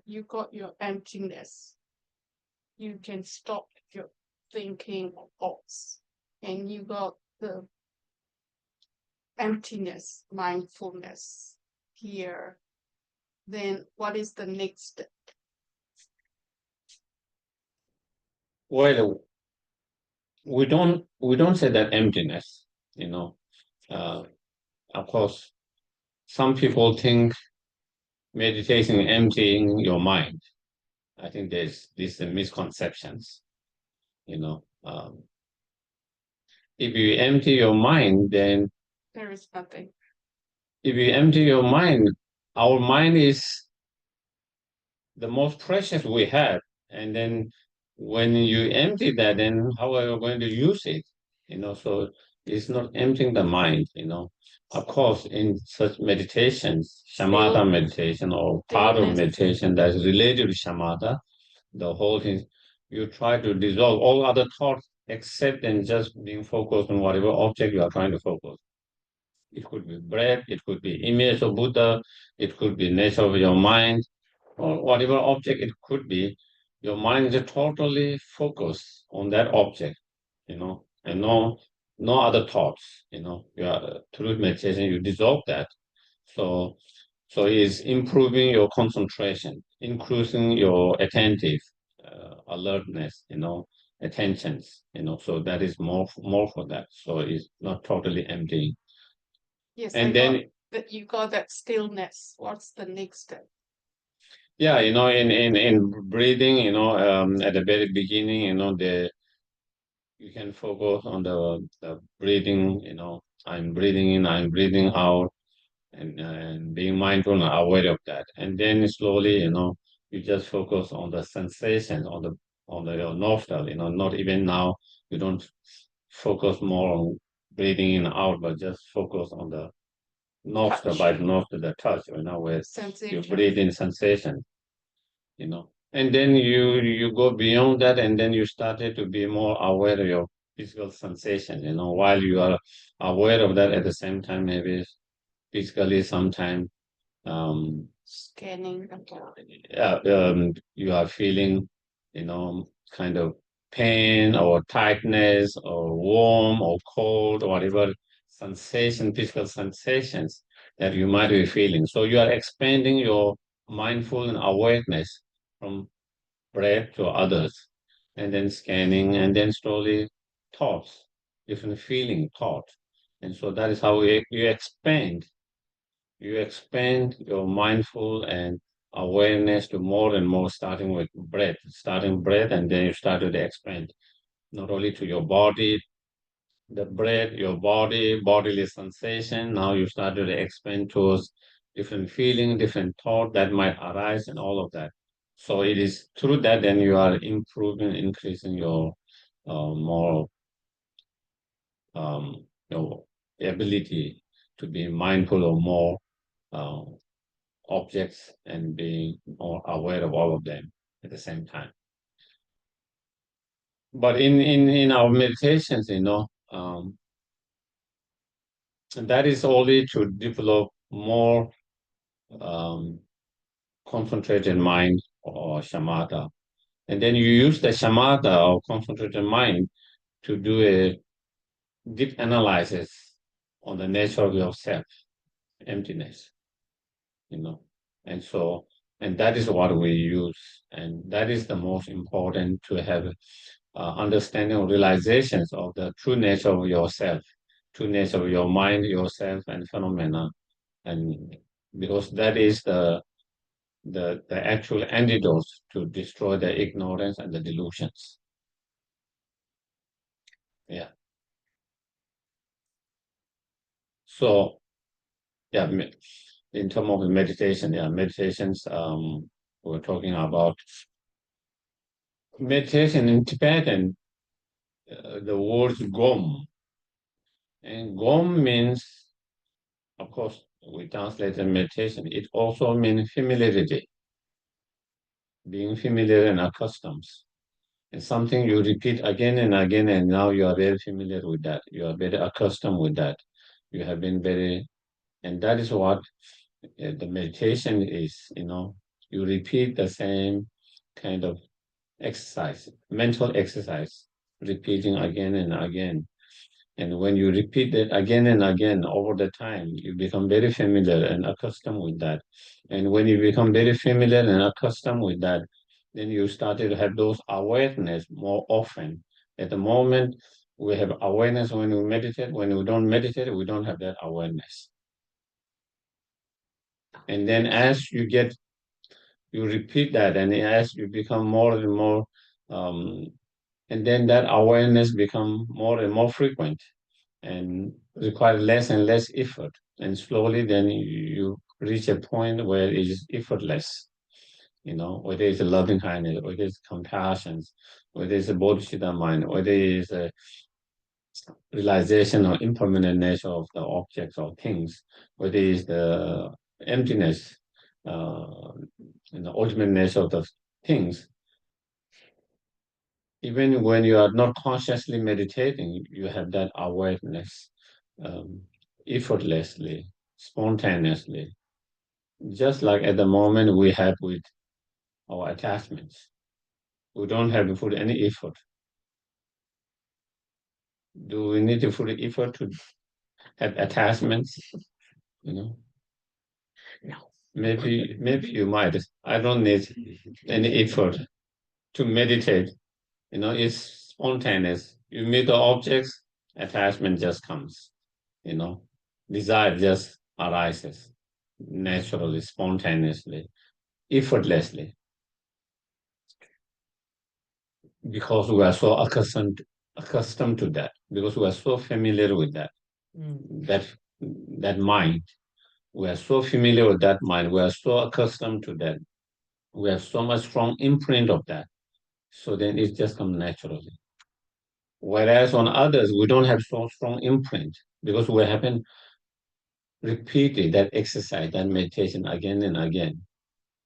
you got your emptiness? You can stop your thinking thoughts, and you got the emptiness, mindfulness here. Then what is the next step? Well, we don't say that emptiness. Of course, some people think meditation emptying your mind. I think there's these misconceptions. If you empty your mind, then There is nothing. if you empty your mind, our mind is the most precious we have. And then when you empty that, then how are you going to use it? So it's not emptying the mind. Of course, in such meditations, shamatha meditation or part of meditation that is related to shamatha, the whole thing, you try to dissolve all other thoughts except and just being focused on whatever object you are trying to focus. It could be breath, it could be image of Buddha, it could be nature of your mind, or whatever object it could be. your mind is totally focused on that object, and no other thoughts, you are through meditation, you dissolve that. So it's improving your concentration, increasing your attentive alertness, attentions, so that is more for that. So it's not totally empty. Yes, And I then got that you got that stillness. What's the next step? yeah, in breathing, at the very beginning, you can focus on the breathing, I'm breathing in, I'm breathing out, and being mindful and aware of that. And then slowly, you just focus on the sensations, on your nostril, not even now, you don't focus more on breathing in and out, but just focus on the nostril, Touch. by the nostril, the touch, where you Sensation. breathe in sensation, and then you go beyond that, and then you started to be more aware of your physical sensation, while you are aware of that at the same time, maybe physically sometime Scanning the body. you are feeling, kind of pain or tightness or warm or cold or whatever sensation, physical sensations that you might be feeling. So you are expanding your mindful and awareness from breath to others, and then scanning, and then slowly thoughts, different feeling, thought. And so that is how you expand your mindful and awareness to more and more, starting with breath, and then you start to expand not only to your body, the breath, your body, bodily sensation. Now you start to expand towards different feeling, different thought that might arise, and all of that. So it is through that then you are improving, increasing more your ability to be mindful of more uh, objects and being more aware of all of them at the same time. But in our meditations, that is only to develop more um, concentrated mind or shamatha. And then you use the shamatha or concentrated mind to do a deep analysis on the nature of yourself, emptiness, you know. And so, and that is what we use. And that is the most important, to have understanding or realizations of the true nature of yourself, true nature of your mind, yourself, and phenomena. And because that is the actual antidote to destroy the ignorance and the delusions. Yeah. So, yeah, in terms of meditation, meditations, we're talking about meditation in Tibetan, the word gom. And gom means, of course, we translate the meditation. It also means familiarity, being familiar and accustomed. It's something you repeat again and again, and now you are very familiar with that. You are very accustomed with that. You have been very, and that is what the meditation is, you repeat the same kind of exercise, mental exercise, repeating again and again. And when you repeat it again and again over the time, you become very familiar and accustomed with that. And when you become very familiar and accustomed with that, then you started to have those awareness more often. At the moment, we have awareness when we meditate. When we don't meditate, we don't have that awareness. And then as you repeat that, and as you become more and more, and then that awareness become more and more frequent, and require less and less effort. And slowly then you reach a point where it is effortless, whether it's a loving kindness, whether it's compassion, whether it's a bodhisattva mind, whether it's a realization or impermanent nature of the objects or things, whether it's the emptiness, and the ultimate nature of the things. Even when you are not consciously meditating, you have that awareness, um, effortlessly, spontaneously, just like at the moment we have with our attachments. We don't have to put any effort. Do we need to put effort to have attachments? No. Maybe you might. I don't need any effort to meditate. It's spontaneous. You meet the objects, attachment just comes. Desire just arises naturally, spontaneously, effortlessly, because we are so accustomed to that, because we are so familiar with that, that mind. We are so familiar with that mind. We are so accustomed to that. We have so much strong imprint of that. So then it just comes naturally. Whereas on others, we don't have so strong imprint because we haven't repeated that exercise, that meditation again and again,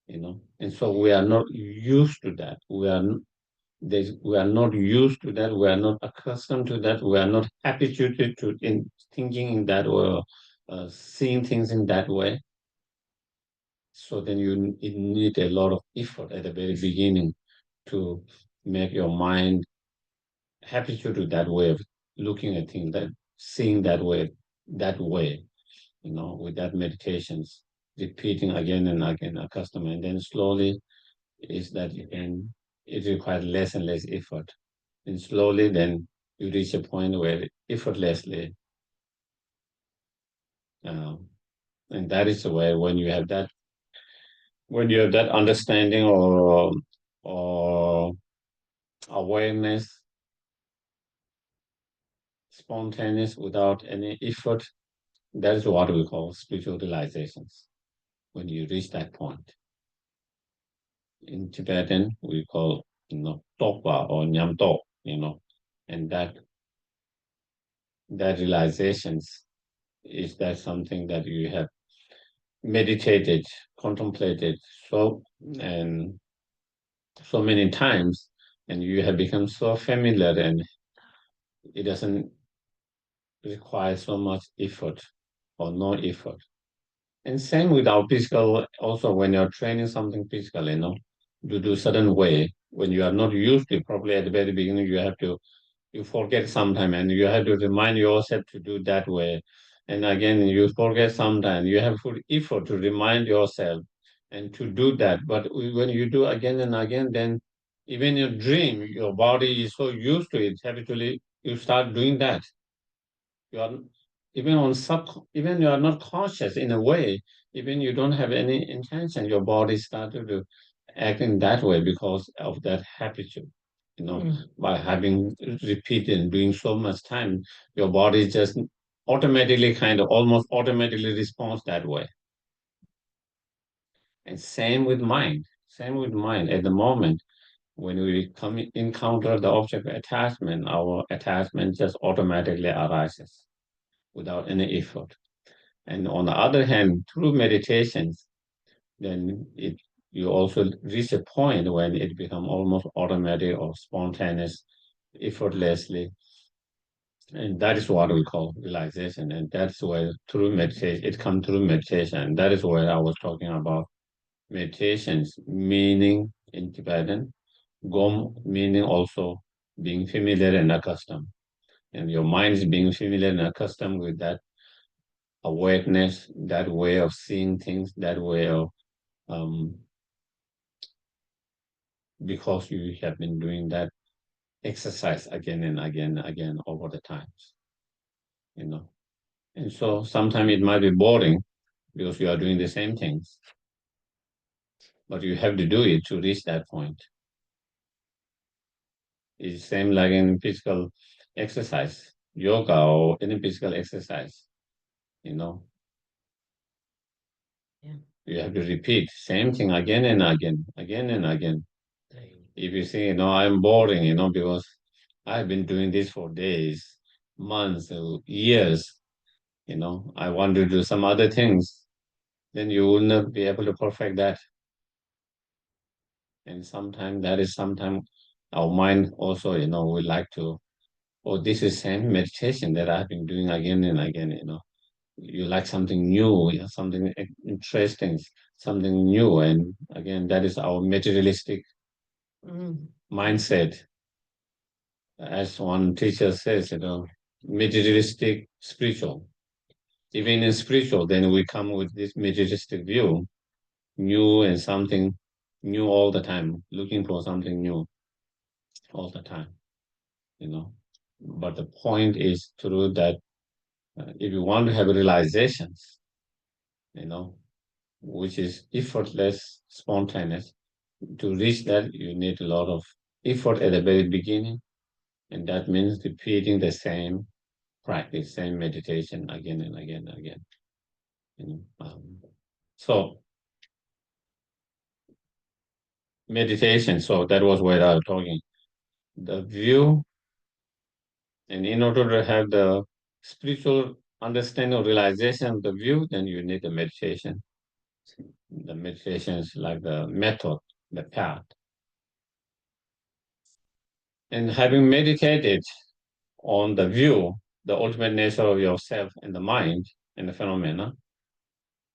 And so we are not used to that. We are not used to that. We are not accustomed to that. We are not habituated to in thinking in that way or seeing things in that way. So then you need a lot of effort at the very beginning to make your mind habituated to that way of looking at things, that seeing that way, with that meditations, repeating again and again, accustomed, and then slowly is that it requires less and less effort. And slowly then you reach a point where effortlessly, and that is where when you have that understanding or awareness, spontaneous without any effort, that is what we call spiritual realizations. When you reach that point, in Tibetan we call tokpa or nyamto, and that realizations is that something that you have meditated, contemplated and so many times, and you have become so familiar, and it doesn't require so much effort or no effort. And same with our physical, also when you're training something physical, you do certain way. When you are not used to it, probably at the very beginning, you forget sometime and you have to remind yourself to do that way. And again, you forget sometime. You have to put effort to remind yourself and to do that. But when you do again and again, then even your dream, your body is so used to it, habitually, you start doing that. You are even you are not conscious in a way, even you don't have any intention, your body started to act in that way because of that habitude. By having repeated and doing so much time, your body just automatically almost automatically responds that way. And same with mind. At the moment when we encounter the object of attachment, our attachment just automatically arises without any effort. And on the other hand, through meditations, then you also reach a point when it becomes almost automatic or spontaneous, effortlessly. And that is what we call realization. And that's where through meditation, it comes through meditation. And that is where I was talking about meditations, meaning in Tibetan, gom meaning also being familiar and accustomed. And your mind is being familiar and accustomed with that awareness, that way of seeing things, that way of because you have been doing that exercise again and again and again over the times, And so sometimes it might be boring because you are doing the same things, but you have to do it to reach that point. It's the same like in physical exercise, yoga or any physical exercise, You have to repeat same thing again and again, again and again. If you say, I'm boring, because I've been doing this for days, months, years, I want to do some other things, then you will not be able to perfect that. And sometimes our mind also, would like to, this is same meditation that I've been doing again and again, You like something new, something interesting, something new. And again, that is our materialistic mindset. As one teacher says, materialistic spiritual. Even in spiritual, then we come with this materialistic view, new and something new all the time, looking for something new all the time, But the point is true that if you want to have realizations, which is effortless, spontaneous, to reach that, you need a lot of effort at the very beginning. And that means repeating the same practice, same meditation again and again and again. So meditation, so that was what I was talking. The view, and in order to have the spiritual understanding or realization of the view, then you need the meditation. The meditation is like the method, the path. And having meditated on the view, the ultimate nature of yourself and the mind and the phenomena,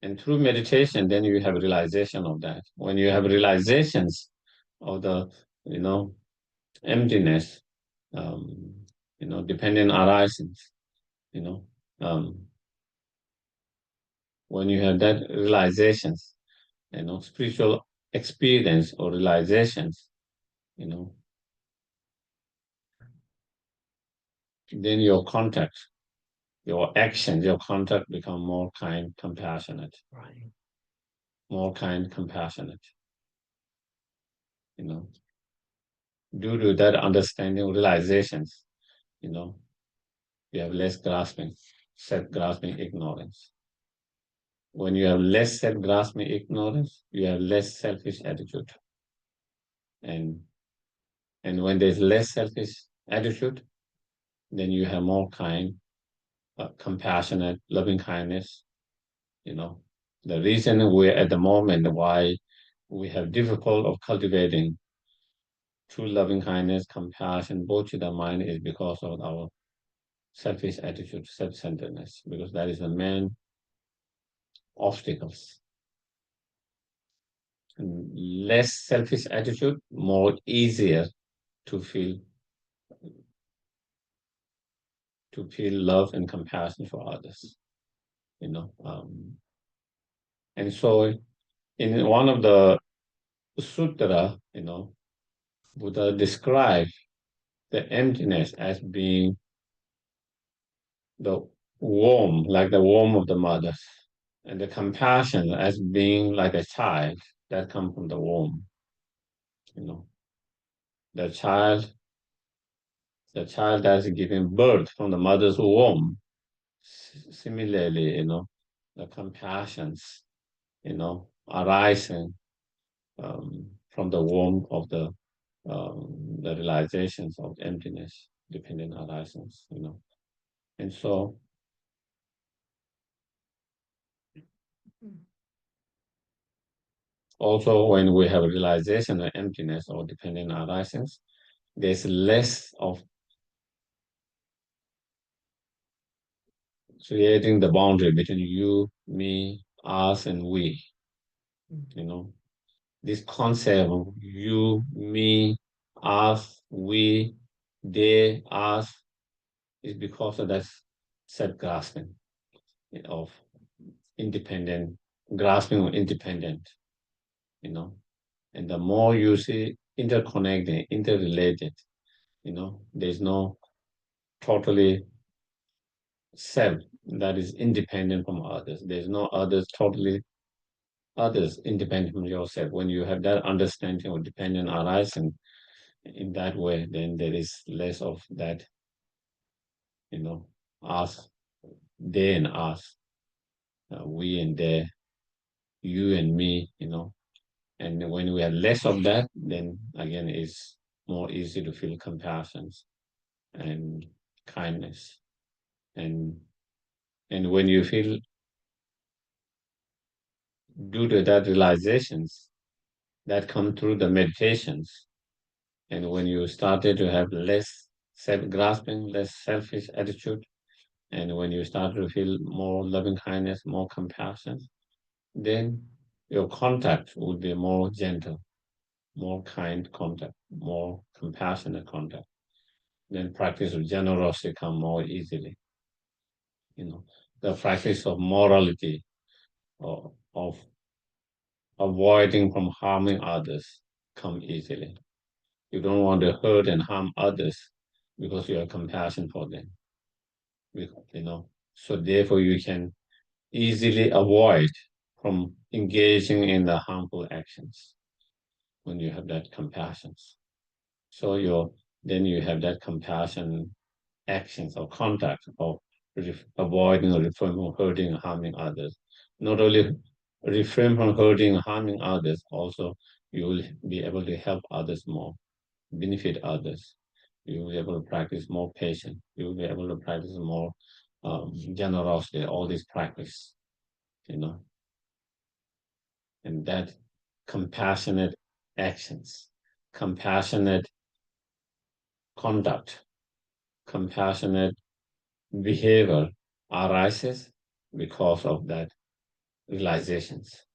and through meditation, then you have realization of that. When you have realizations of the, emptiness, dependent arisings, when you have that realizations, spiritual experience or realizations, then your contact, your actions, your contact become more kind, compassionate. Right. More kind, compassionate. Due to that understanding, realizations, you have less grasping, self-grasping ignorance. When you have less self-grasping ignorance, you have less selfish attitude. And when there's less selfish attitude, then you have more kind, compassionate, loving kindness. The reason we're at the moment why we have difficult of cultivating true loving kindness, compassion, both to the mind is because of our selfish attitude, self-centeredness, because that is the main obstacles. And less selfish attitude, more easier to feel love and compassion for others. And so in one of the sutra, Buddha described the emptiness as being the womb, like the womb of the mother, and the compassion as being like a child that comes from the womb. The child that's giving birth from the mother's womb. Similarly, the compassions, arising from the womb of the realizations of emptiness, dependent arisings, And so also when we have realization of emptiness or dependent arisings, there's less of creating the boundary between you, me, us, and we. This concept of you, me, us, we, they, us, is because of that self-grasping of independent, grasping of independent, And the more you see interconnected, interrelated, there's no totally self that is independent from others. There's no others independent from yourself. When you have that understanding of dependent arising in that way, then there is less of that, us, they and us, we and they, you and me, And when we have less of that, then again, it's more easy to feel compassion and kindness. And when you feel, due to that realizations that come through the meditations, and when you started to have less self-grasping, less selfish attitude, and when you start to feel more loving kindness, more compassion, then your contact will be more gentle. more kind contact, more compassionate contact. Then practice of generosity come more easily. The practice of morality, or of avoiding from harming others, come easily. You don't want to hurt and harm others because you have compassion for them. So therefore you can easily avoid from engaging in the harmful actions when you have that compassion. So then you have that compassion actions or contact of avoiding or refrain from hurting and harming others. Not only refrain from hurting and harming others, also you will be able to help others more, benefit others. You will be able to practice more patience. You will be able to practice more generosity, all these practice, and that compassionate actions, compassionate conduct, compassionate behavior arises because of that realizations.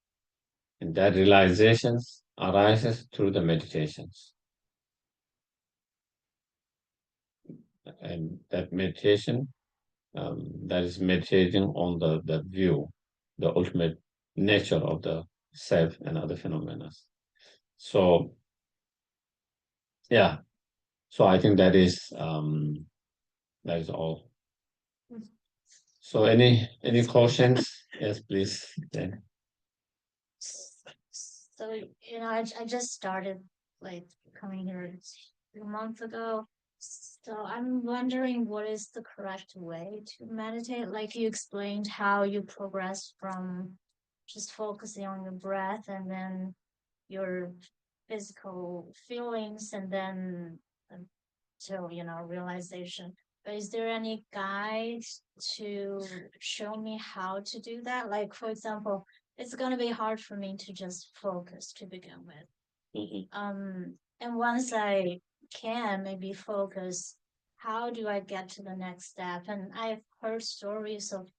And that realizations arises through the meditations. And that meditation, that is meditating on the view, the ultimate nature of the self and other phenomena. So, yeah. So I think that is all. So any questions? Yes, please. Then. So, I just started like coming here a month ago. So I'm wondering what is the correct way to meditate? Like you explained how you progress from just focusing on your breath and then your physical feelings and then until, realization. But is there any guide to show me how to do that? Like, for example, it's going to be hard for me to just focus to begin with. And once I can maybe focus, how do I get to the next step? And I've heard stories of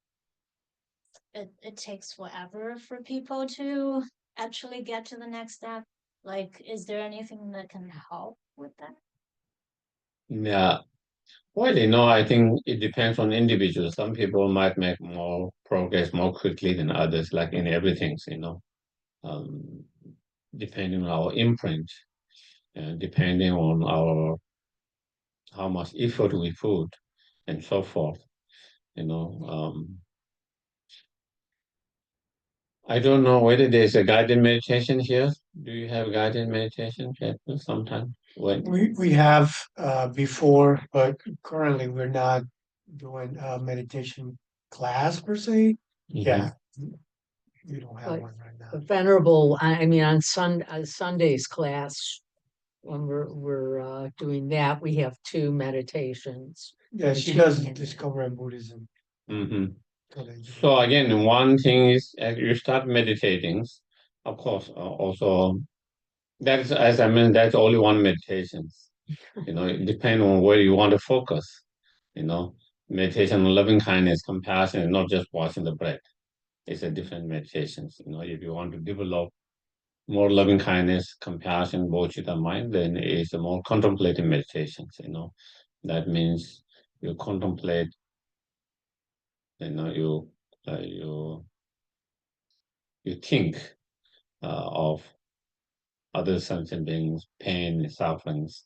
it takes forever for people to actually get to the next step. Like, is there anything that can help with that? Yeah. Well, I think it depends on individuals. Some people might make more progress more quickly than others, like in everything, um, depending on our imprint and depending on how much effort we put and so forth. I don't know whether there's a guided meditation here. Do you have guided meditation sometime? When? We have before, but currently we're not doing a meditation class per se. Yeah, we don't have But- one right now. The Venerable, I mean, on Sunday's class, when we're doing that, we have 2 meditations. Yeah, she does discover Buddhism. Mhm. So they do. So again, one thing is as you start meditating, of course, also that's as I mean, that's only one meditation. It depends on where you want to focus. Meditation on loving kindness, compassion, not just watching the breath. It's a different meditation. If you want to develop more loving kindness, compassion, bodhicitta mind, then it's a more contemplative meditation. That means you contemplate. You you you think of other sentient beings, pain and sufferings,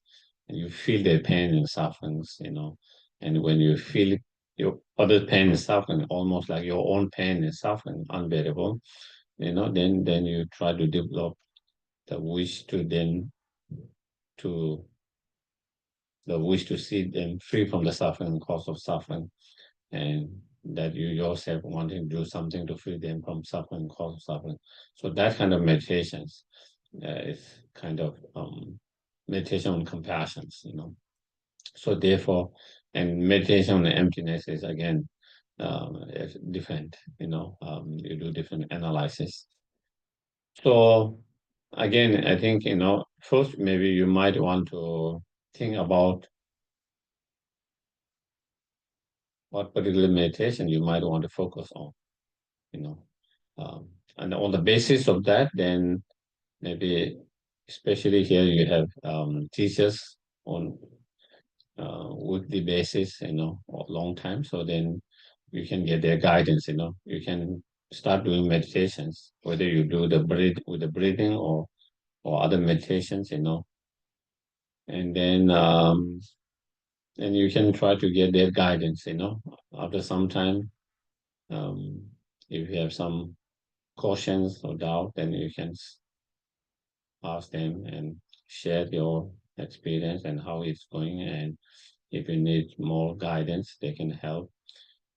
and you feel their pain and sufferings, and when you feel your other pain and suffering, almost like your own pain and suffering, unbearable, then you try to develop the wish to the wish to see them free from the suffering and cause of suffering, and that you yourself wanting to do something to free them from suffering, cause of suffering. So that kind of meditations is kind of meditation on compassion, So therefore, and meditation on emptiness is again it's different, you do different analysis. So again, I think, first maybe you might want to think about what particular meditation you might want to focus on, and on the basis of that, then maybe especially here you have teachers on weekly basis, or long time. So then you can get their guidance. You can start doing meditations, whether you do the breathing or other meditations. And then and you can try to get their guidance. After some time, um, if you have some cautions or doubt, then you can ask them and share your experience and how it's going. And if you need more guidance, they can help.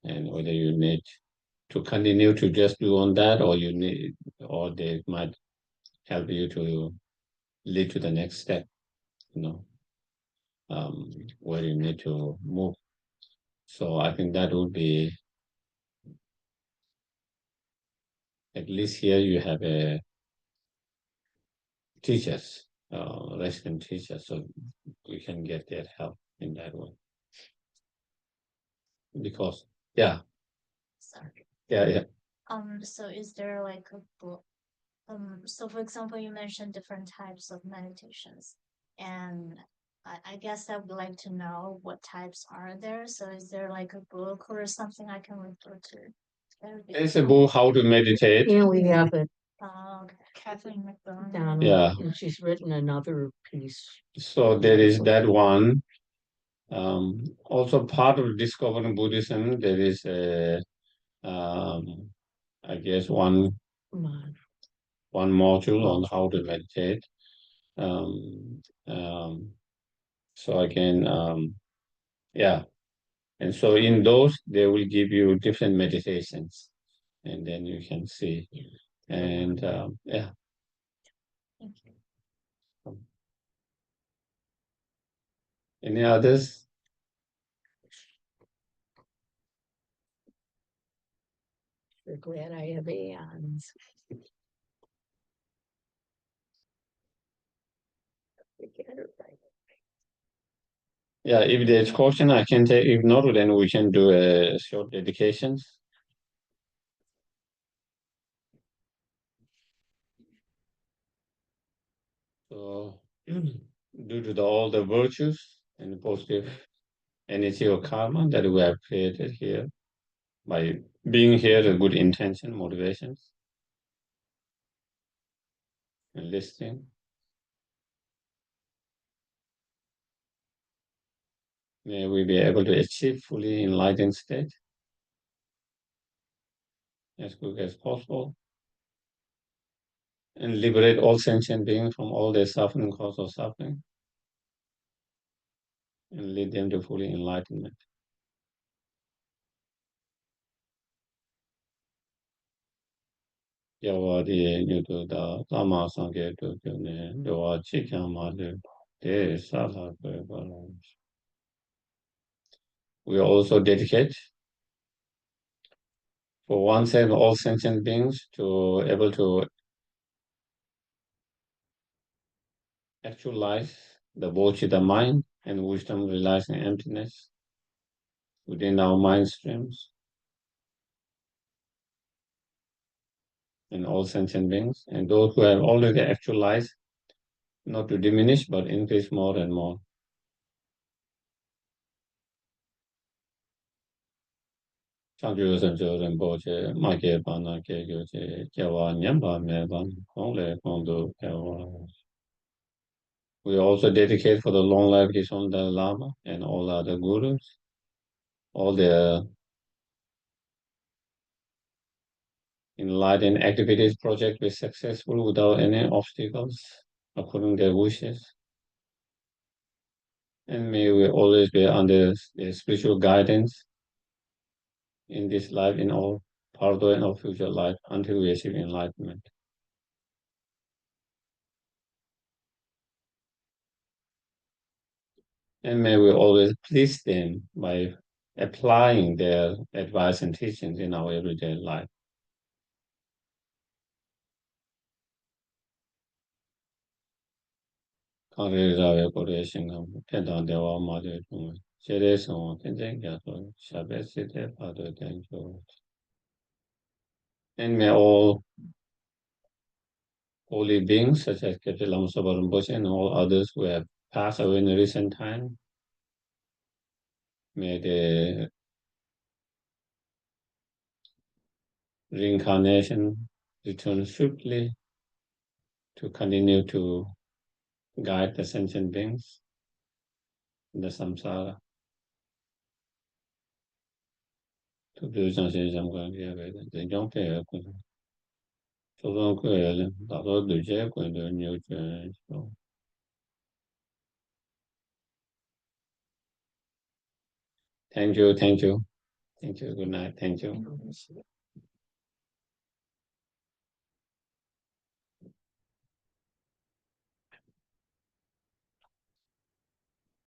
And whether you need to continue to just do on that, or they might help you to lead to the next step, where you need to move. So I think that would be, at least here you have a teachers, resident teachers, so you can get their help in that way. Because, yeah, Sorry. yeah. So is there like a book? So for example, you mentioned different types of meditations, and I guess I would like to know what types are there. So is there like a book or something I can refer to? There's a book, How to Meditate. Yeah, we have it Oh, okay. Kathleen McDonald. down, Yeah. and she's written another piece. So there is that one. Also part of discovering Buddhism, there is I guess one module on how to meditate. So again, yeah. And so in those, they will give you different meditations, and then you can see. And yeah. Thank you. Any others? We're glad I have Anne's. Yeah, if there's question, I can take. If not, then we can do a short dedications. So, due to all the virtues and the positive energy or karma that we have created here by being here, the good intention, motivations, and listening, may we be able to achieve fully enlightened state as quick as possible, and liberate all sentient beings from all their suffering, cause of suffering, and lead them to fully enlightenment. We also dedicate for oneself and all sentient beings to able to actualize the Bodhicitta mind and wisdom realizing emptiness within our mind streams and all sentient beings, and those who have already actualized, not to diminish but increase more and more. We also dedicate for the long life His Own Dalai Lama and all other gurus, all their enlightened activities project be successful without any obstacles according to their wishes. And may we always be under their spiritual guidance in this life, in all further and all future life, until we achieve enlightenment. And may we always please them by applying their advice and teachings in our everyday life. And may all holy beings such as Geshe Lama Zopa Rinpoche and all others who have passed away in recent time. May the reincarnation return swiftly to continue to guide the sentient beings in the samsara. To do something, some kind of way, they don't pay. So don't go ahead. That's all the jail going to new change. Thank you. Good night. Thank you.